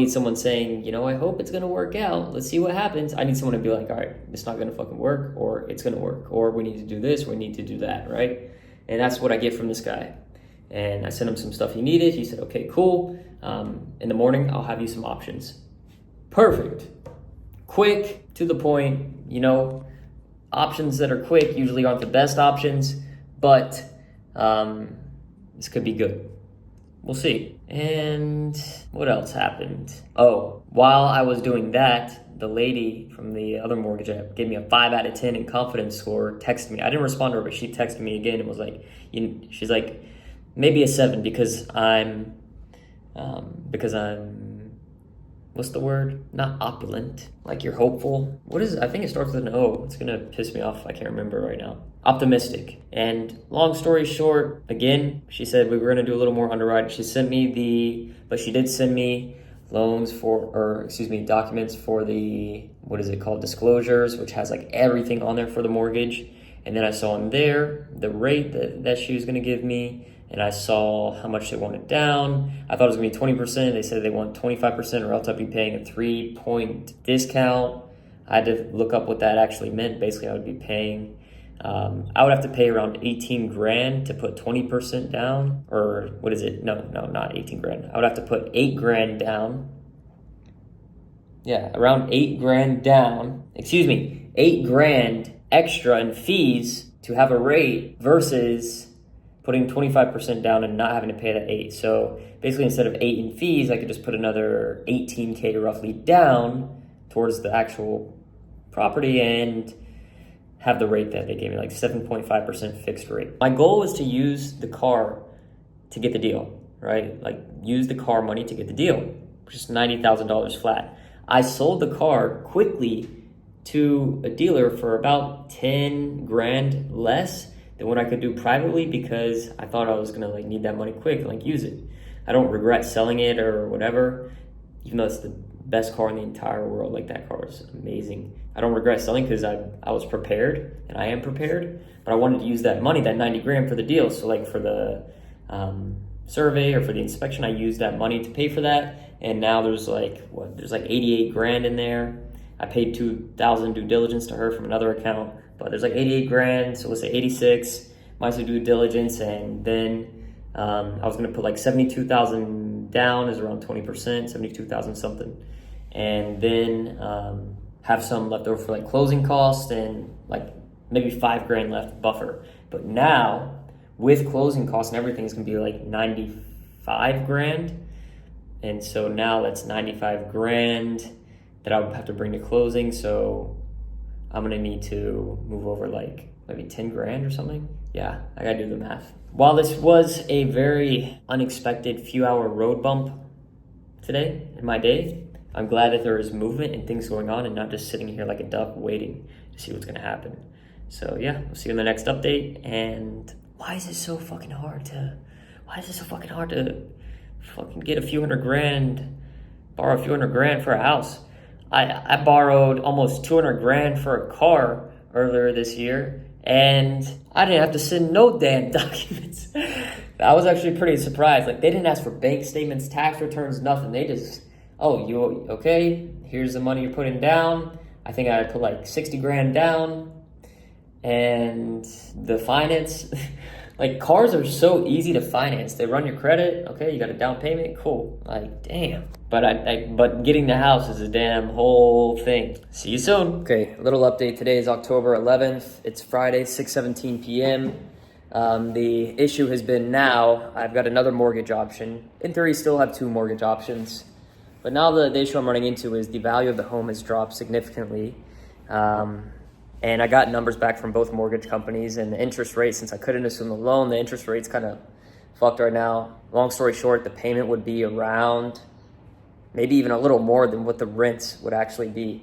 someone saying, I hope it's going to work out. Let's see what happens. I need someone to be like, all right, it's not going to fucking work, or it's going to work, or we need to do this, we need to do that, right? And that's what I get from this guy. And I sent him some stuff he needed. He said, okay, cool. In the morning, I'll have you some options. Perfect. Quick, to the point, options that are quick usually aren't the best options, but this could be good. We'll see. And what else happened? Oh, while I was doing that, the lady from the other mortgage app gave me a 5 out of 10 in confidence score, texted me. I didn't respond to her, but she texted me again and was like, she's like, maybe a 7 because I'm, what's the word? Not opulent. Like you're hopeful. What is it? I think it starts with an O. It's gonna piss me off. I can't remember right now. Optimistic. And long story short, again, she said we were gonna do a little more underwriting. She did send me documents for the, what is it called? Disclosures, which has like everything on there for the mortgage. And then I saw in there the rate that she was gonna give me. And I saw how much they wanted down. I thought it was gonna be 20%. They said they want 25% or else I'd be paying a 3-point discount. I had to look up what that actually meant. Basically, I would be paying, I would have to pay around 18 grand to put 20% down. Or what is it? No, not 18 grand. I would have to put 8 grand down. Yeah, around 8 grand down. 8 grand extra in fees to have a rate versus putting 25% down and not having to pay that 8. So basically, instead of 8 in fees, I could just put another 18K roughly down towards the actual property and have the rate that they gave me, like 7.5% fixed rate. My goal was to use the car to get the deal, right? Like use the car money to get the deal, just $90,000 flat. I sold the car quickly to a dealer for about 10 grand less than what I could do privately because I thought I was gonna like need that money quick and like use it. I don't regret selling it or whatever, even though it's the best car in the entire world. Like that car is amazing. I don't regret selling because I was prepared and I am prepared, but I wanted to use that money, that 90 grand for the deal. So like for the survey or for the inspection, I used that money to pay for that. and now there's like 88 grand in there. I paid 2,000 due diligence to her from another account, but there's like 88 grand, so let's say 86 minus the due diligence, and then I was gonna put like 72,000 down, is around 20%, 72,000 something, and then have some left over for like closing costs and like maybe 5 grand left buffer. But now with closing costs and everything, it's gonna be like 95 grand, and so now that's 95 grand that I would have to bring to closing. So I'm gonna need to move over like maybe 10 grand or something. Yeah, I gotta do the math. While this was a very unexpected few hour road bump today in my day, I'm glad that there is movement and things going on and not just sitting here like a duck waiting to see what's gonna happen. So yeah, we'll see you in the next update. And why is it so fucking hard to fucking get a few hundred grand, borrow a few hundred grand for a house? I borrowed almost 200 grand for a car earlier this year, and I didn't have to send no damn documents. I was actually pretty surprised. Like, they didn't ask for bank statements, tax returns, nothing. They just, oh, you okay? Here's the money you're putting down. I think I put like 60 grand down, and the finance, like, cars are so easy to finance. They run your credit. Okay, you got a down payment. Cool. Like, damn. But getting the house is a damn whole thing. See you soon. Okay, a little update. Today is October 11th. It's Friday, 6:17 p.m. The issue has been now I've got another mortgage option. In theory, still have 2 mortgage options. But now the issue I'm running into is the value of the home has dropped significantly. And I got numbers back from both mortgage companies, and the interest rate, since I couldn't assume the loan, the interest rate's kind of fucked right now. Long story short, the payment would be around maybe even a little more than what the rents would actually be,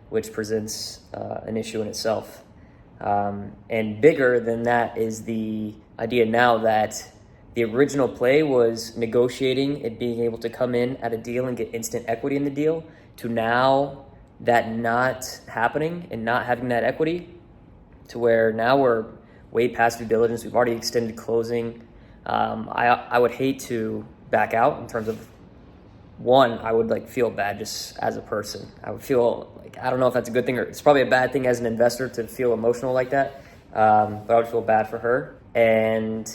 which presents an issue in itself. And bigger than that is the idea now that the original play was negotiating it being able to come in at a deal and get instant equity in the deal, to now that not happening and not having that equity, to where now we're way past due diligence. We've already extended closing. I would hate to back out in terms of, one, I would like feel bad just as a person. I would feel like, I don't know if that's a good thing or it's probably a bad thing as an investor to feel emotional like that. But I would feel bad for her. And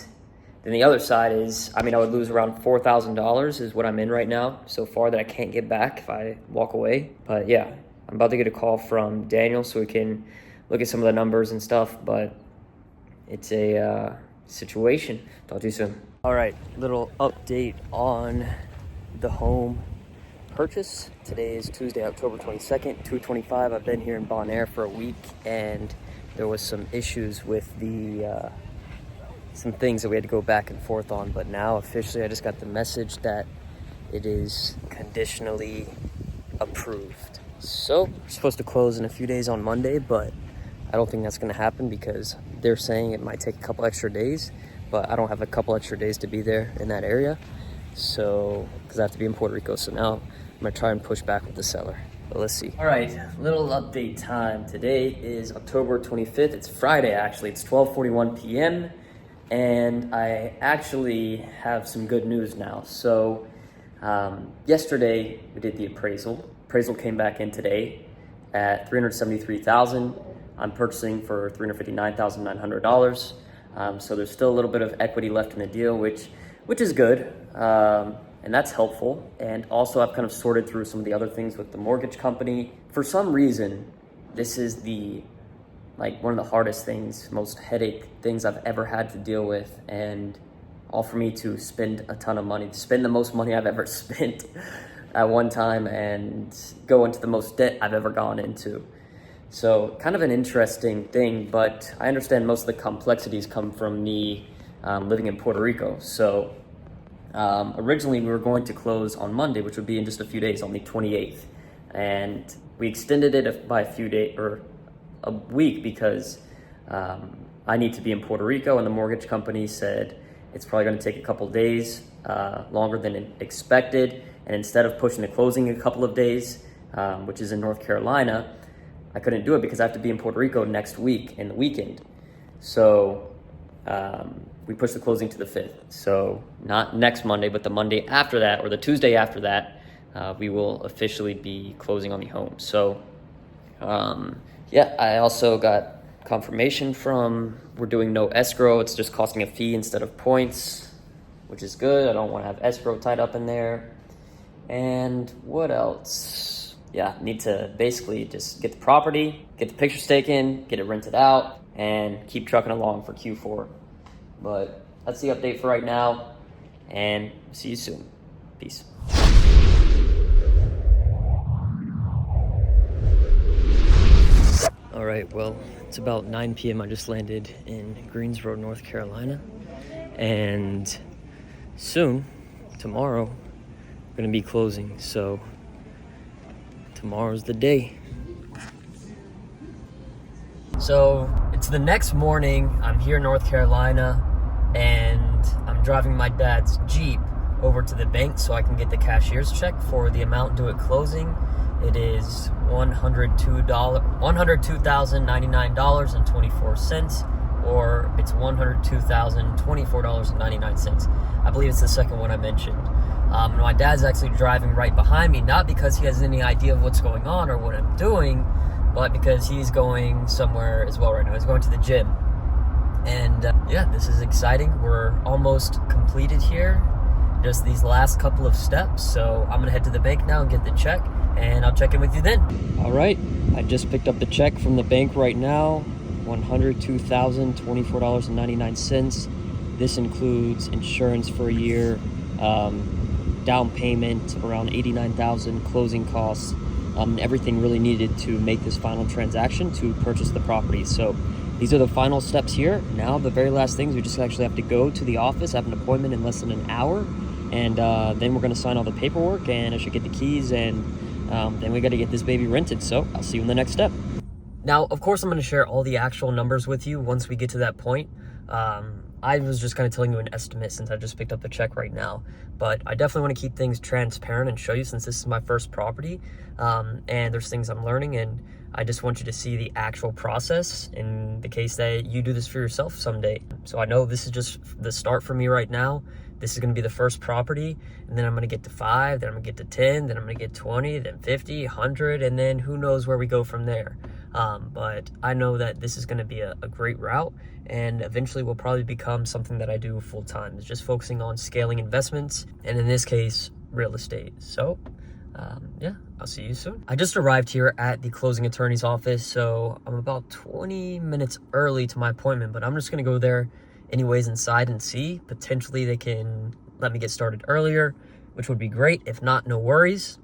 then the other side is, I mean, I would lose around $4,000 is what I'm in right now so far that I can't get back if I walk away. But yeah, I'm about to get a call from Daniel so we can look at some of the numbers and stuff, but it's a situation. Talk to you soon. All right, little update on the home purchase. Today is Tuesday, October 22nd, 2:25. I've been here in Bonaire for a week, and there was some issues with the some things that we had to go back and forth on, but now officially I just got the message that it is conditionally approved. So we're supposed to close in a few days on Monday, but I don't think that's going to happen because they're saying it might take a couple extra days, but I don't have a couple extra days to be there in that area. So, because I have to be in Puerto Rico. So now I'm going to try and push back with the seller. But let's see. All right, little update time. Today is October 25th. It's Friday, actually. It's 12:41 p.m. And I actually have some good news now. So yesterday we did the appraisal. Appraisal came back in today at $373,000. I'm purchasing for $359,900. So there's still a little bit of equity left in the deal, which is good. And that's helpful. And also I've kind of sorted through some of the other things with the mortgage company. For some reason, this is one of the hardest things, most headache things I've ever had to deal with. And all for me to spend a ton of money, to spend the most money I've ever spent at one time and go into the most debt I've ever gone into. So kind of an interesting thing, but I understand most of the complexities come from me living in Puerto Rico. So originally we were going to close on Monday, which would be in just a few days, on the 28th. And we extended it by a few days, or a week, because I need to be in Puerto Rico, and the mortgage company said it's probably going to take a couple days longer than expected. And instead of pushing the closing a couple of days, which is in North Carolina, I couldn't do it because I have to be in Puerto Rico next week in the weekend. So we pushed the closing to the 5th. So not next Monday, but the Monday after that, or the Tuesday after that, we will officially be closing on the home. So yeah, I also got confirmation from we're doing no escrow. It's just costing a fee instead of points, which is good. I don't want to have escrow tied up in there. And what else? Yeah, need to basically just get the property, get the pictures taken, get it rented out, and keep trucking along for Q4. But that's the update for right now, and see you soon. Peace. All right, well, it's about 9 p.m. I just landed in Greensboro, North Carolina, and soon, tomorrow, we're gonna be closing, so tomorrow's the day. So it's the next morning. I'm here in North Carolina, and I'm driving my dad's Jeep over to the bank so I can get the cashier's check for the amount due at closing. It is $102,099.24, or it's $102,024.99. I believe it's the second one I mentioned. My dad's actually driving right behind me, not because he has any idea of what's going on or what I'm doing, but because he's going somewhere as well right now. He's going to the gym. And yeah, this is exciting. We're almost completed here. Just these last couple of steps. So I'm gonna head to the bank now and get the check, and I'll check in with you then. All right, I just picked up the check from the bank right now. $102,024.99. This includes insurance for a year, down payment around $89,000, closing costs, everything really needed to make this final transaction to purchase the property. So these are the final steps here. Now the very last things, we just actually have to go to the office, have an appointment in less than an hour, and then we're gonna sign all the paperwork, and I should get the keys, and then we gotta get this baby rented. So I'll see you in the next step. Now, of course, I'm gonna share all the actual numbers with you once we get to that point. I was just kind of telling you an estimate since I just picked up the check right now, but I definitely want to keep things transparent and show you, since this is my first property, and there's things I'm learning, and I just want you to see the actual process in the case that you do this for yourself someday. So I know this is just the start for me right now. This is going to be the first property, and then I'm going to get to 5, then I'm going to get to 10, then I'm going to get 20, then 50, 100, and then who knows where we go from there. But I know that this is going to be a great route, and eventually will probably become something that I do full time. It's just focusing on scaling investments, and in this case, real estate. So yeah, I'll see you soon. I just arrived here at the closing attorney's office, so I'm about 20 minutes early to my appointment, but I'm just going to go there anyways inside and see. Potentially they can let me get started earlier, which would be great. If not, no worries.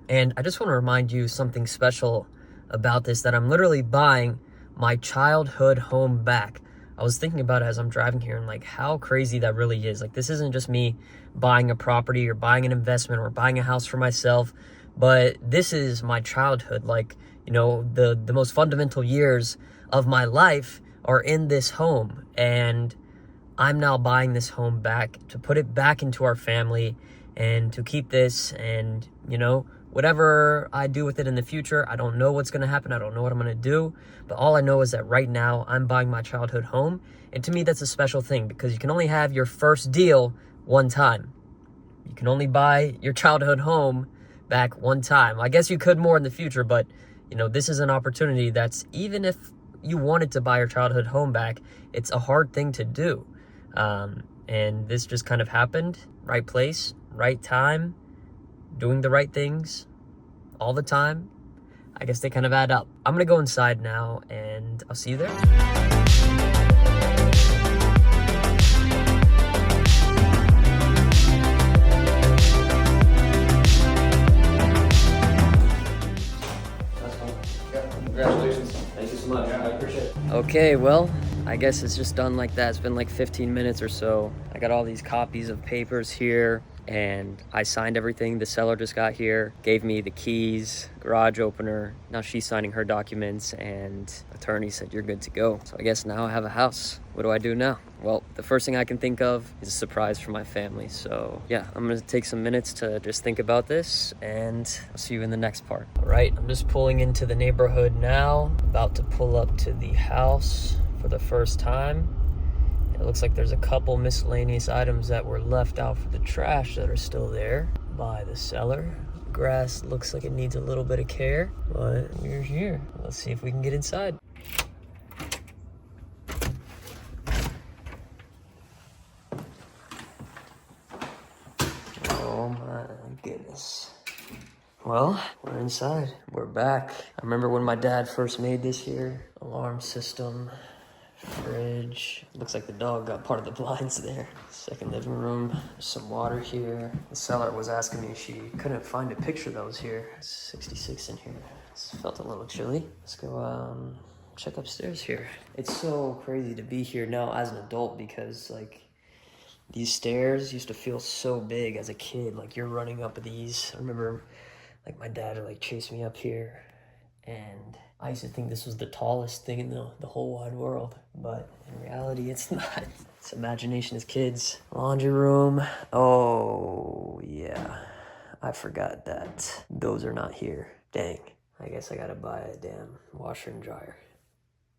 And I just want to remind you something special about this, that I'm literally buying my childhood home back. I was thinking about it as I'm driving here, and like how crazy that really is. Like, this isn't just me buying a property or buying an investment or buying a house for myself, but this is my childhood. Like, you know, the most fundamental years of my life are in this home, and I'm now buying this home back to put it back into our family and to keep this. And, you know, whatever I do with it in the future, I don't know what's going to happen. I don't know what I'm going to do. But all I know is that right now I'm buying my childhood home. And to me, that's a special thing, because you can only have your first deal one time. You can only buy your childhood home back one time. I guess you could more in the future, but, you know, this is an opportunity that's, even if you wanted to buy your childhood home back, it's a hard thing to do. And this just kind of happened. Right place, right time, doing the right things all the time. I guess they kind of add up. I'm gonna go inside now, and I'll see you there. Congratulations. Thank you so much. I appreciate it. Okay, well, I guess it's just done like that. It's been like 15 minutes or so. I got all these copies of papers here, and I signed everything. The seller just got here, gave me the keys, garage opener. Now she's signing her documents, and attorney said you're good to go. So I guess now I have a house. What do I do now? Well, the first thing I can think of is a surprise for my family. So yeah, I'm gonna take some minutes to just think about this, and I'll see you in the next part. All right, I'm just pulling into the neighborhood now, about to pull up to the house for the first time. It looks like there's a couple miscellaneous items that were left out for the trash that are still there by the seller. Grass looks like it needs a little bit of care, but we're here. Let's see if we can get inside. Oh my goodness. Well, we're inside. We're back. I remember when my dad first made this here. Alarm system, fridge. Looks like the dog got part of the blinds there. Second living room. There's some water here. The seller was asking me, she couldn't find a picture that was here. It's 66 in here. It felt a little chilly. Let's go check upstairs here. It's so crazy to be here now as an adult because like these stairs used to feel so big as a kid. Like you're running up these. I remember like my dad would like chase me up here, and I used to think this was the tallest thing in the whole wide world, but in reality it's not. It's imagination as kids. Laundry room. Oh yeah, I forgot that those are not here. Dang, I guess I gotta buy a damn washer and dryer.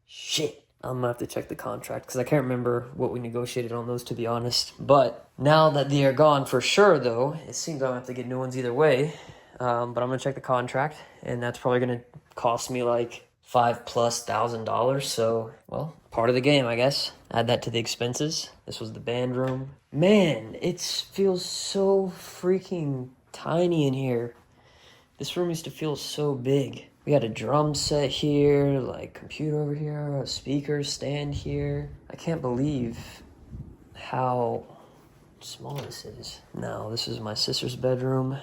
Shit. I'm gonna have to check the contract because I can't remember what we negotiated on those, to be honest. But now that they are gone for sure though, it seems I'm gonna have to get new ones either way. But I'm gonna check the contract, and that's probably gonna cost me like $5,000+. So, well, part of the game, I guess. Add that to the expenses. This was the band room. Man, it feels so freaking tiny in here. This room used to feel so big. We had a drum set here, like computer over here, a speaker stand here. I can't believe how small this is. Now, this is my sister's bedroom.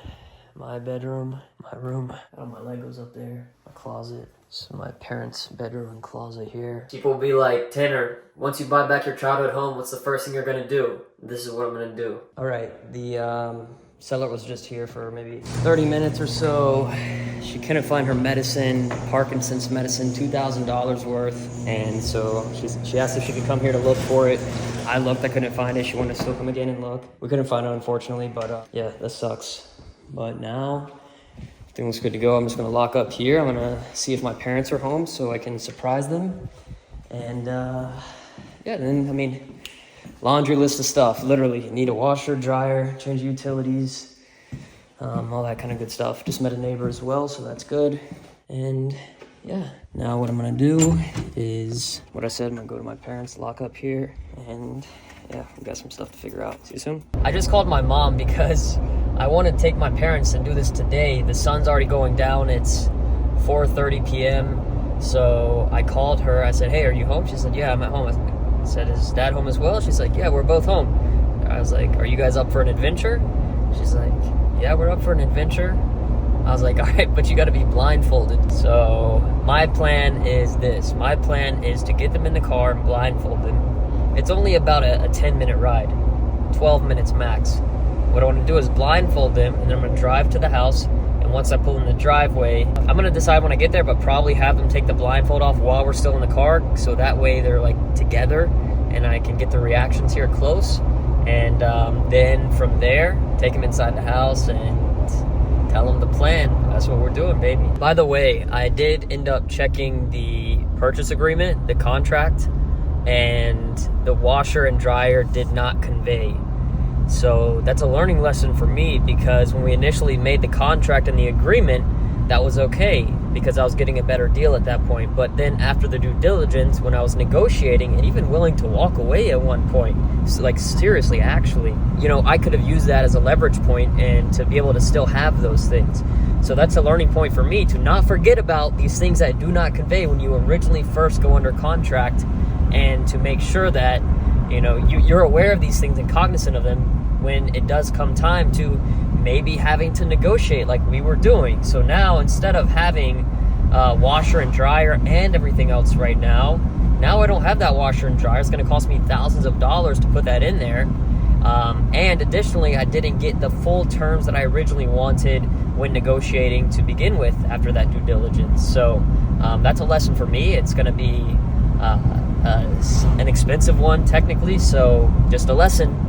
My bedroom, my room. I got my Legos up there, my closet. So my parents' bedroom and closet here. People will be like, Tanner, once you buy back your childhood home, what's the first thing you're gonna do? This is what I'm gonna do. All right, the seller was just here for maybe 30 minutes or so. She couldn't find her medicine, Parkinson's medicine, $2,000 worth. And so she asked if she could come here to look for it. I looked, I couldn't find it. She wanted to still come again and look. We couldn't find it, unfortunately, but yeah, that sucks. But now, everything looks good to go. I'm just gonna lock up here. I'm gonna see if my parents are home so I can surprise them. And yeah, then, I mean, laundry list of stuff. Literally, you need a washer, dryer, change utilities, all that kind of good stuff. Just met a neighbor as well, so that's good. And yeah, now what I'm gonna do is what I said. I'm gonna go to my parents, lock up here, and yeah, we got some stuff to figure out. See you soon. I just called my mom because I want to take my parents and do this today. The sun's already going down. It's 4:30 p.m. So I called her. I said, hey, are you home? She said, yeah, I'm at home. I said, is Dad home as well? She's like, yeah, we're both home. I was like, are you guys up for an adventure? She's like, yeah, we're up for an adventure. I was like, all right, but you got to be blindfolded. So my plan is this. My plan is to get them in the car and blindfold them. It's only about a 10-minute ride, 12 minutes max. What I want to do is blindfold them, and then I'm going to drive to the house. And once I pull in the driveway, I'm going to decide when I get there, but probably have them take the blindfold off while we're still in the car. So that way they're like together and I can get the reactions here close. And then from there, take them inside the house and tell them the plan. That's what we're doing, baby. By the way, I did end up checking the purchase agreement, the contract, and the washer and dryer did not convey. So that's a learning lesson for me, because when we initially made the contract and the agreement, that was okay because I was getting a better deal at that point. But then after the due diligence, when I was negotiating and even willing to walk away at one point, so like seriously, actually, I could have used that as a leverage point and to be able to still have those things. So that's a learning point for me, to not forget about these things that do not convey when you originally first go under contract, and to make sure that you're aware of these things and cognizant of them when it does come time to maybe having to negotiate like we were doing. So now, instead of having washer and dryer and everything else right now I don't have that washer and dryer. It's going to cost me thousands of dollars to put that in there. And additionally, I didn't get the full terms that I originally wanted when negotiating to begin with after that due diligence. So that's a lesson for me. It's going to be an expensive one technically, so just a lesson.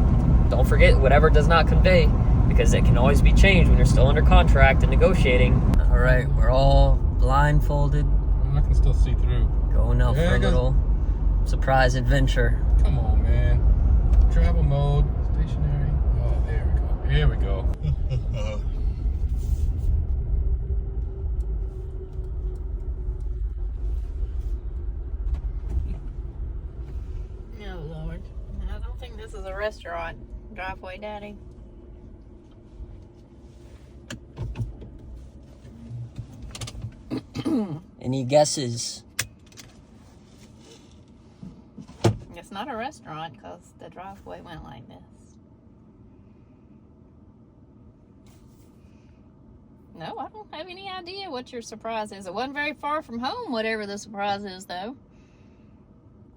Don't forget whatever does not convey, because it can always be changed when you're still under contract and negotiating. All right, we're all blindfolded. I can still see through. Going out for a little surprise adventure. Come on, man. Travel mode, stationary. Oh, there we go. Here we go. This is a restaurant. Driveway Daddy. Any guesses? It's not a restaurant because the driveway went like this. No, I don't have any idea what your surprise is. It wasn't very far from home, whatever the surprise is, though.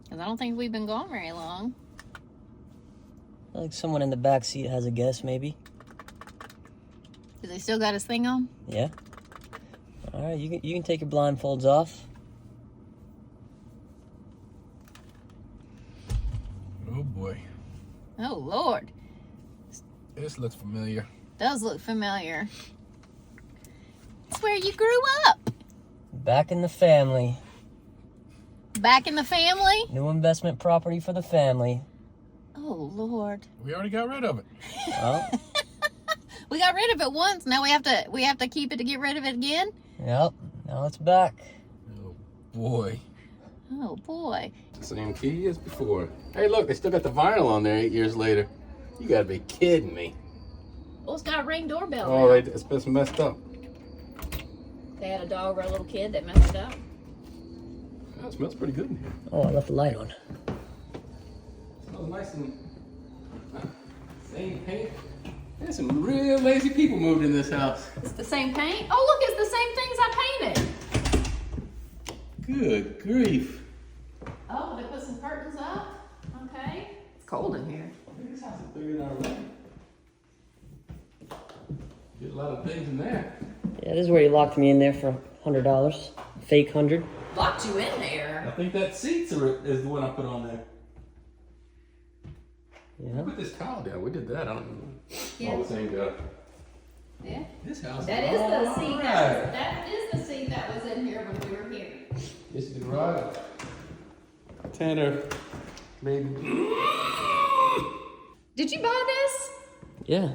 Because I don't think we've been gone very long. I think someone in the back seat has a guess, maybe. Does he still got his thing on? Yeah. All right, you can take your blindfolds off. Oh boy. Oh, Lord. This looks familiar. Does look familiar. It's where you grew up. Back in the family. Back in the family? New investment property for the family. Oh, Lord. We already got rid of it. Well, We got rid of it once. Now we have to keep it to get rid of it again? yep. Now it's back. Oh boy. Oh, boy. Same key as before. Hey, look, they still got the vinyl on there 8 years later. You gotta be kidding me. Oh, it's got a Ring doorbell Oh, now. it's been messed up. They had a dog or a little kid that messed it up. Oh, it smells pretty good in here. Oh, I left the light on. It smells nice and same paint. There's some real lazy people moved in this house. It's the same paint? Oh, look, it's the same things I painted. Good grief. Oh, they put some curtains up. Okay. It's cold in here. This house is bigger than our room. Get a lot of things in there. Yeah, this is where you locked me in there for $100. Fake 100. Locked you in there. I think that seats is the one I put on there. Yeah. Put this towel down. We did that. I don't know. Yeah. All the same guy. Yeah. This house. That is the seat Alright. that is the seat that was in here when we were here. This is the garage. Tanner, baby. Did you buy this? Yeah.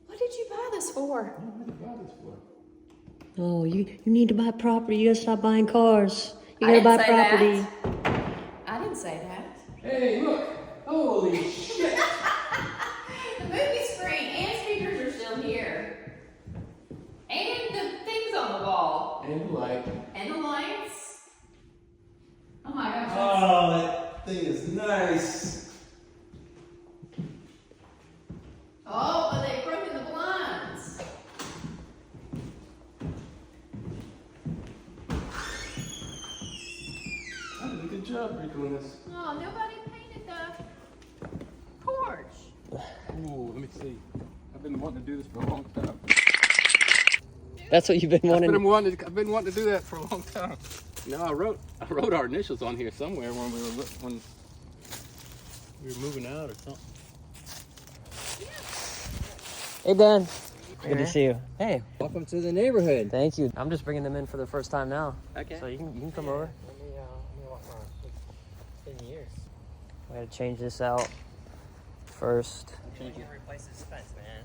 What did you buy this for? Oh, you need to buy property. You gotta stop buying cars. You I gotta didn't buy say property. I didn't say that. Hey, look. Holy shit. The movie screen and speakers are still here. And the things on the wall. And light. And the lights. Oh my gosh. Oh, that thing is nice. Oh, but they've broken the blinds. I did a good job redoing this. Oh, nobody painted the porch. Ooh, let me see. I've been wanting to do this for a long time. That's what you've been wanting. I've been wanting to do that for a long time. No, I wrote our initials on here somewhere when we were moving out or something. Hey, Dan. Good to see you. Hey, welcome to the neighborhood. Thank you. I'm just bringing them in for the first time now. Okay. So you can come over. Let me walk around. It's been years. I gotta change this out first. You can replace this fence, man.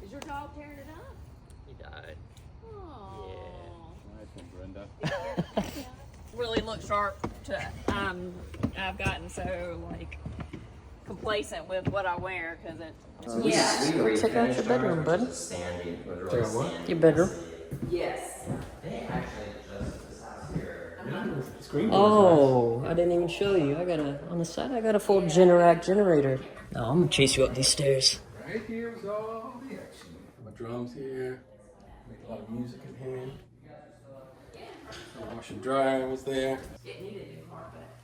Is your dog tearing it up? He died. Oh. Nice one, Brenda. Really look sharp to I've gotten so like complacent with what I wear because it Check out your bedroom, bud. Your bedroom. yes. Oh, I didn't even show you. On the side, I got a full Generac generator. No, I'm gonna chase you up these stairs. Right here was all the action. My drums here. Make a lot of music in here. My washer and dryer was there.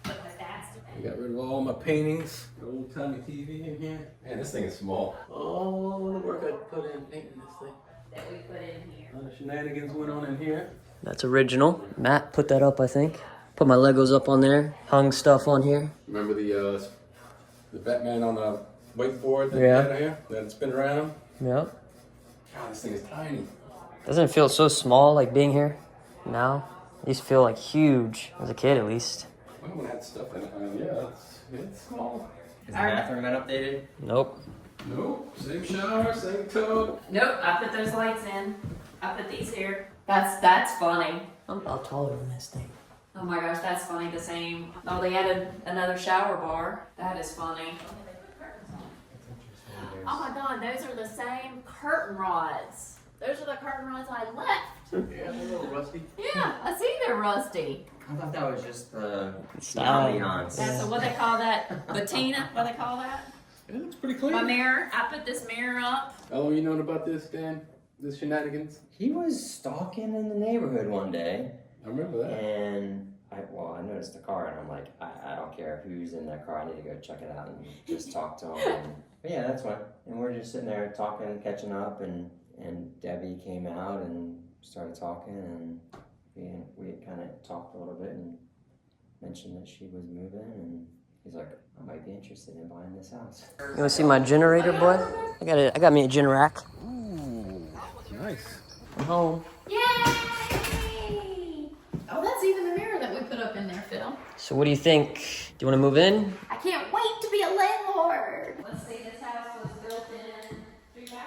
I got rid of all my paintings. The old timey TV in here. Man, this thing is small. All the work I put in painting this thing. That we put in here. A lot of shenanigans went on in here. That's original. Matt put that up, I think. Put my Legos up on there. Hung stuff on here. Remember the Batman on the wakeboard that Yeah. we had here? That spin around? Yep. God, this thing is tiny. Doesn't it feel so small, like being here now? I used to feel like huge as a kid, at least. Well, when I had stuff in it, yeah, it's small. Is the bathroom been updated? Nope. Nope, same shower, same tub. Nope, I put those lights in. I put these here. That's funny. I'm about taller than this thing. Oh my gosh, that's funny. The same. Oh, they added another shower bar. That is funny. Oh my God, those are the same curtain rods. Those are the curtain rods I left. Yeah, they're a little rusty. Yeah, I see they're rusty. I thought that was just the Style. ambiance. That's what they call that. Patina, what they call that? It looks pretty clean. My mirror. I put this mirror up. How long you known about this, Dan? This shenanigans? He was stalking in the neighborhood one day, I remember that. and I noticed the car, and I'm like, I don't care who's in that car. I need to go check it out and just talk to him. But yeah, that's fine. And we're just sitting there talking, catching up, and Debbie came out and started talking, and we kind of talked a little bit and mentioned that she was moving, and he's like, I might be interested in buying this house. You want to see my generator, boy? I got me a Generac. Ooh, nice. I'm home. Yay! Oh, that's even the mirror that we put up in there, Phil. So what do you think? Do you want to move in? I can't wait to be a landlord. Let's see, this house was built in 2000. I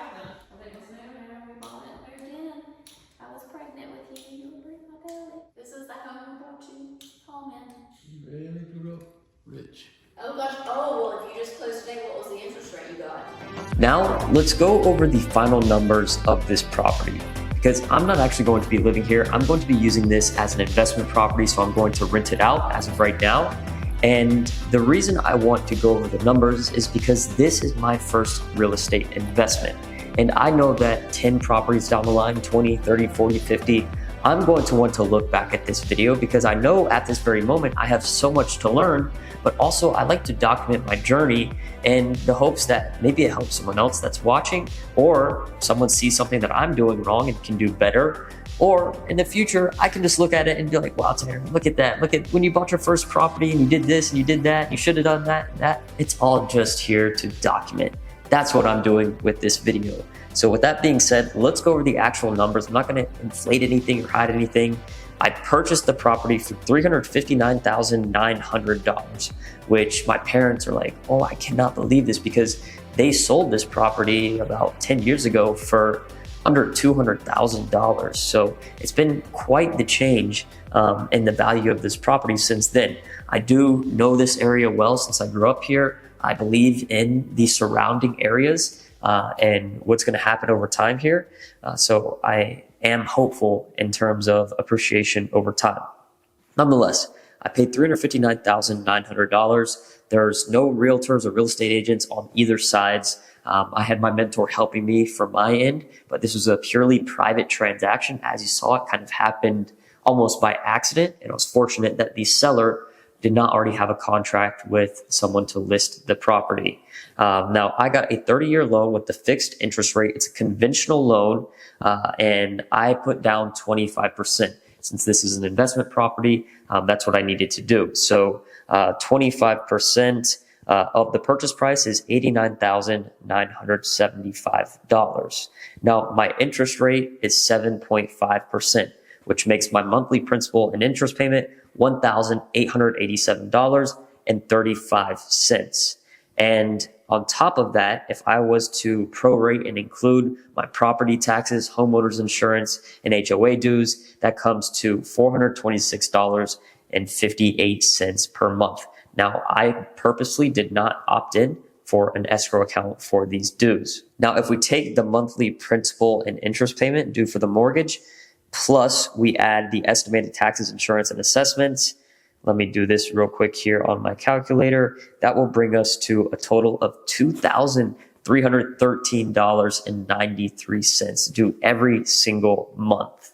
think it was new whenever we bought it, moved in. I was pregnant with you. You were my belly. This is the home I brought you home in. You really grew up rich. Oh gosh. Oh, well, if you just closed today, what was the interest rate you got? Now, let's go over the final numbers of this property. Because I'm not actually going to be living here. I'm going to be using this as an investment property, so I'm going to rent it out as of right now. And the reason I want to go over the numbers is because this is my first real estate investment. And I know that 10 properties down the line, 20, 30, 40, 50, I'm going to want to look back at this video because I know at this very moment I have so much to learn, but also I like to document my journey in the hopes that maybe it helps someone else that's watching, or someone sees something that I'm doing wrong and can do better. Or in the future, I can just look at it and be like, wow, Tanner, look at that. Look at when you bought your first property and you did this and you did that, and you should have done that. It's all just here to document. That's what I'm doing with this video. So with that being said, let's go over the actual numbers. I'm not gonna inflate anything or hide anything. I purchased the property for $359,900, which my parents are like, oh, I cannot believe this, because they sold this property about 10 years ago for under $200,000. So it's been quite the change in the value of this property since then. I do know this area well since I grew up here. I believe in the surrounding areas and what's going to happen over time here. So I am hopeful in terms of appreciation over time. Nonetheless, I paid $359,900. There's no realtors or real estate agents on either sides. I had my mentor helping me from my end, but this was a purely private transaction. As you saw, it kind of happened almost by accident, and I was fortunate that the seller did not already have a contract with someone to list the property. Now, I got a 30-year loan with the fixed interest rate. It's a conventional loan, and I put down 25%. Since this is an investment property, that's what I needed to do. So 25% of the purchase price is $89,975. Now, my interest rate is 7.5%, which makes my monthly principal and interest payment $1,887.35. And on top of that, if I was to prorate and include my property taxes, homeowners insurance, and HOA dues, that comes to $426.58 per month. Now, I purposely did not opt in for an escrow account for these dues. Now, if we take the monthly principal and interest payment due for the mortgage, plus we add the estimated taxes, insurance, and assessments, let me do this real quick here on my calculator. That will bring us to a total of $2,313.93 due every single month.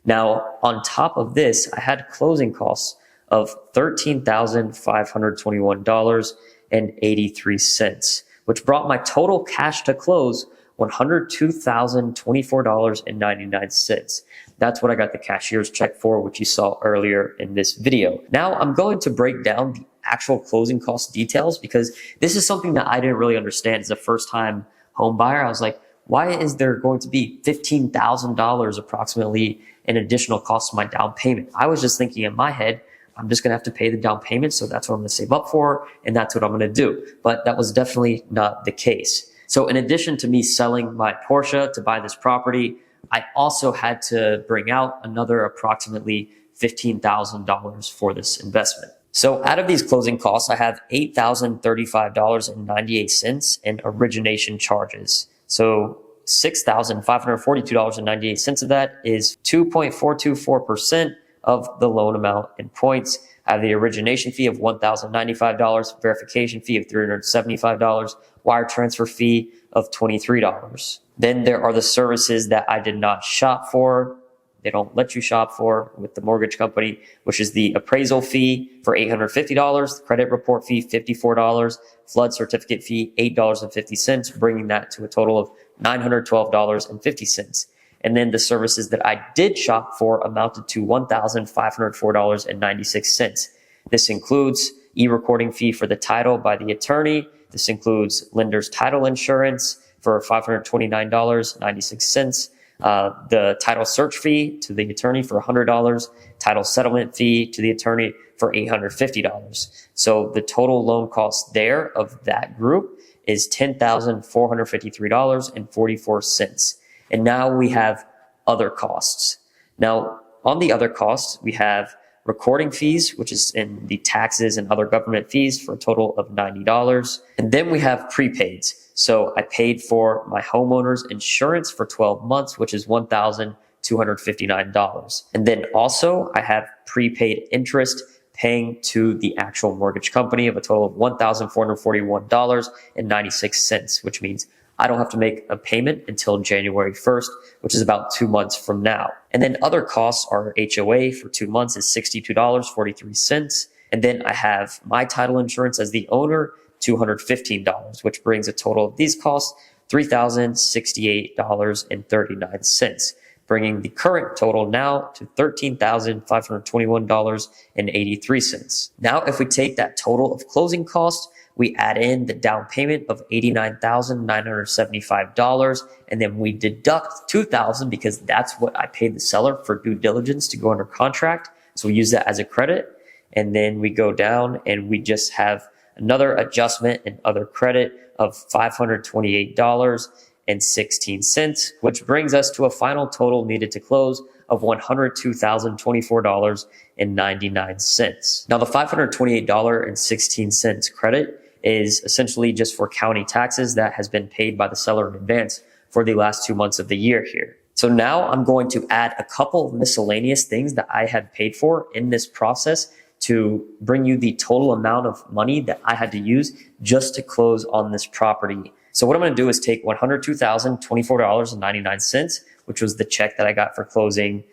Now, on top of this, I had closing costs of $13,521.83, which brought my total cash to close $102,024.99. That's what I got the cashier's check for, which you saw earlier in this video. Now I'm going to break down the actual closing cost details, because this is something that I didn't really understand as a first-time home buyer. I was like, why is there going to be $15,000 approximately in additional cost to my down payment? I was just thinking in my head, I'm just going to have to pay the down payment, so that's what I'm going to save up for, and that's what I'm going to do. But that was definitely not the case. So in addition to me selling my Porsche to buy this property, I also had to bring out another approximately $15,000 for this investment. So out of these closing costs, I have $8,035.98 in origination charges. So $6,542.98 of that is 2.424% of the loan amount in points. I have the origination fee of $1,095, verification fee of $375, wire transfer fee of $23. Then there are the services that I did not shop for. They don't let you shop for with the mortgage company, which is the appraisal fee for $850, credit report fee $54, flood certificate fee $8.50, bringing that to a total of $912.50. And then the services that I did shop for amounted to $1,504.96. This includes e-recording fee for the title by the attorney. This includes lender's title insurance for $529.96. The title search fee to the attorney for $100, title settlement fee to the attorney for $850. So the total loan cost there of that group is $10,453.44. And now we have other costs. Now, on the other costs, we have recording fees, which is in the taxes and other government fees for a total of $90. And then we have prepaids. So I paid for my homeowner's insurance for 12 months, which is $1,259. And then also I have prepaid interest paying to the actual mortgage company of a total of $1,441.96, which means I don't have to make a payment until January 1st, which is about 2 months from now. And then other costs are HOA for 2 months is $62.43. And then I have my title insurance as the owner, $215, which brings a total of these costs $3,068.39, bringing the current total now to $13,521.83. Now, if we take that total of closing costs, we add in the down payment of $89,975, and then we deduct $2,000 because that's what I paid the seller for due diligence to go under contract. So we use that as a credit, and then we go down and we just have another adjustment and other credit of $528.16, which brings us to a final total needed to close of $102,024.99. Now, the $528.16 credit is essentially just for county taxes that has been paid by the seller in advance for the last 2 months of the year here. So now I'm going to add a couple of miscellaneous things that I had paid for in this process to bring you the total amount of money that I had to use just to close on this property. So what I'm going to do is take $102,024.99, which was the check that I got for closing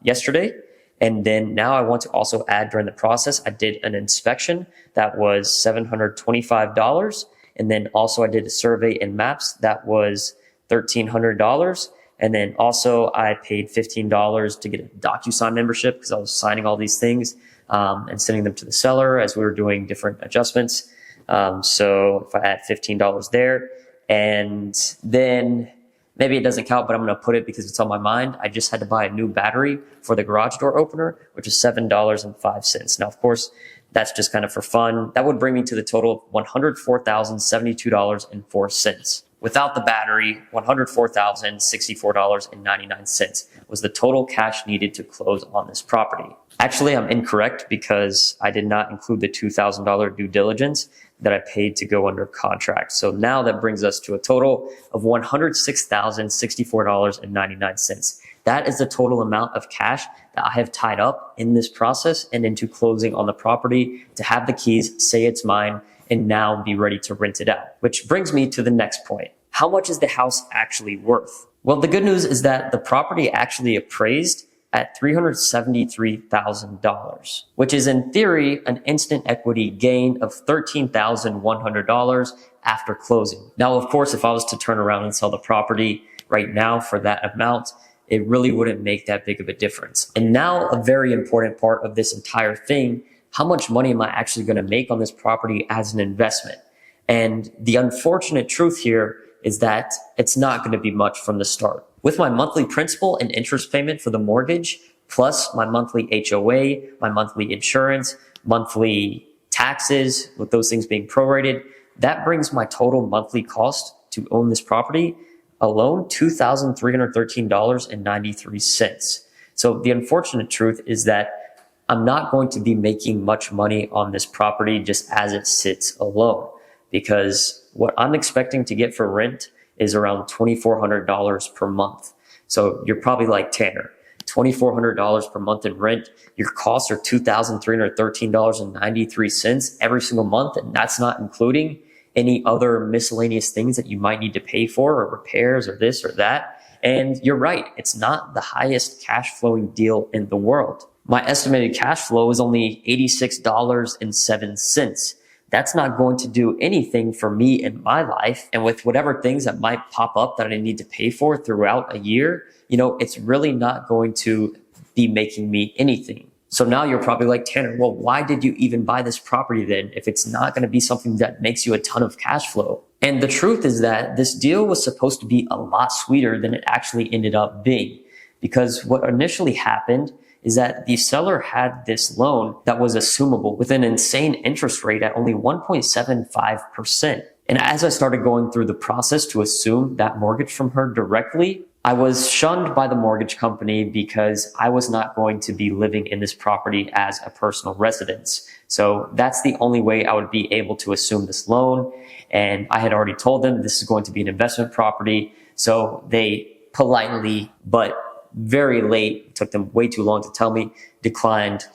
yesterday. And then now I want to also add during the process, I did an inspection that was $725. And then also I did a survey and maps that was $1,300. And then also I paid $15 to get a DocuSign membership because I was signing all these things and sending them to the seller as we were doing different adjustments. So if I add $15 there, and then maybe it doesn't count, but I'm going to put it because it's on my mind. I just had to buy a new battery for the garage door opener, which is $7.05. Now, of course, that's just kind of for fun. That would bring me to the total of $104,072.04. Without the battery, $104,064.99 was the total cash needed to close on this property. Actually, I'm incorrect because I did not include the $2,000 due diligence that I paid to go under contract. So now that brings us to a total of $106,064.99. That is the total amount of cash that I have tied up in this process and into closing on the property to have the keys, say it's mine, and now be ready to rent it out. Which brings me to the next point. How much is the house actually worth? Well, the good news is that the property actually appraised at $373,000, which is in theory an instant equity gain of $13,100 after closing. Now, of course, if I was to turn around and sell the property right now for that amount, it really wouldn't make that big of a difference. And now a very important part of this entire thing, how much money am I actually going to make on this property as an investment? And the unfortunate truth here is that it's not going to be much from the start. With my monthly principal and interest payment for the mortgage, plus my monthly HOA, my monthly insurance, monthly taxes, with those things being prorated, that brings my total monthly cost to own this property alone $2,313.93. So So the unfortunate truth is that I'm not going to be making much money on this property just as it sits alone, because what I'm expecting to get for rent is around $2,400 per month. So you're probably like, Tanner, $2,400 per month in rent. Your costs are $2,313.93 every single month. And that's not including any other miscellaneous things that you might need to pay for, or repairs, or this or that. And you're right, it's not the highest cash flowing deal in the world. My estimated cash flow is only $86.07. That's not going to do anything for me in my life. And with whatever things that might pop up that I need to pay for throughout a year, it's really not going to be making me anything. So now you're probably like, Tanner, well, why did you even buy this property then if it's not going to be something that makes you a ton of cash flow? And the truth is that this deal was supposed to be a lot sweeter than it actually ended up being. Because what initially happened is that the seller had this loan that was assumable with an insane interest rate at only 1.75%. And as I started going through the process to assume that mortgage from her directly, I was shunned by the mortgage company because I was not going to be living in this property as a personal residence. So that's the only way I would be able to assume this loan. And I had already told them this is going to be an investment property. So they politely, but very late, it took them way too long to tell me, declined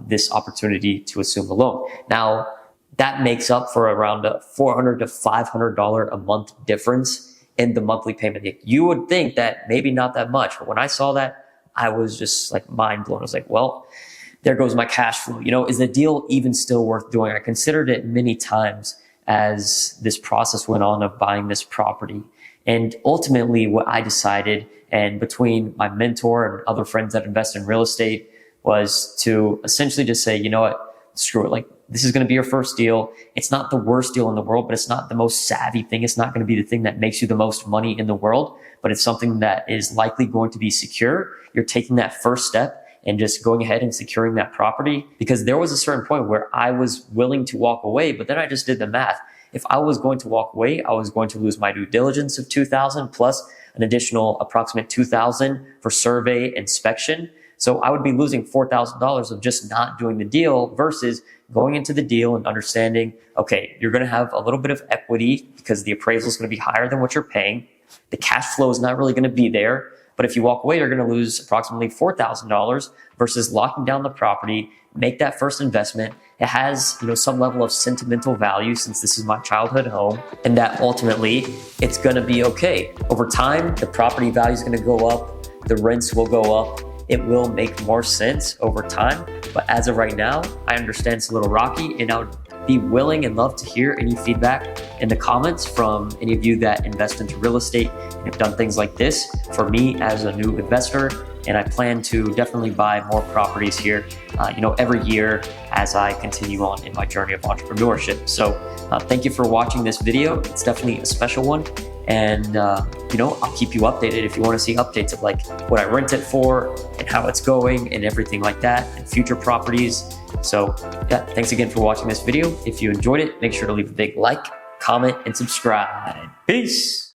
this opportunity to assume a loan. Now, that makes up for around a $400 to $500 a month difference in the monthly payment. You would think that maybe not that much, but when I saw that, I was just like mind blown. I was like, well, there goes my cash flow. Is the deal even still worth doing? I considered it many times as this process went on of buying this property. And ultimately what I decided, and between my mentor and other friends that invest in real estate, was to essentially just say, you know what, screw it. Like, this is going to be your first deal. It's not the worst deal in the world, but it's not the most savvy thing. It's not going to be the thing that makes you the most money in the world, but it's something that is likely going to be secure. You're taking that first step and just going ahead and securing that property, because there was a certain point where I was willing to walk away, but then I just did the math. If I was going to walk away, I was going to lose my due diligence of $2,000 plus an additional approximate $2,000 for survey inspection. So I would be losing $4,000 of just not doing the deal versus going into the deal and understanding, okay, you're going to have a little bit of equity because the appraisal is going to be higher than what you're paying. The cash flow is not really going to be there. But if you walk away, you're going to lose approximately $4,000 versus locking down the property, make that first investment. It has, some level of sentimental value since this is my childhood home, and that ultimately it's going to be okay. Over time, the property value is going to go up. The rents will go up. It will make more sense over time. But as of right now, I understand it's a little rocky, and I would be willing and love to hear any feedback in the comments from any of you that invest into real estate and have done things like this for me as a new investor. And I plan to definitely buy more properties here, every year as I continue on in my journey of entrepreneurship. So thank you for watching this video. It's definitely a special one. And, I'll keep you updated if you want to see updates of like what I rent it for and how it's going and everything like that, and future properties. So yeah, thanks again for watching this video. If you enjoyed it, make sure to leave a big like, comment, and subscribe. Peace.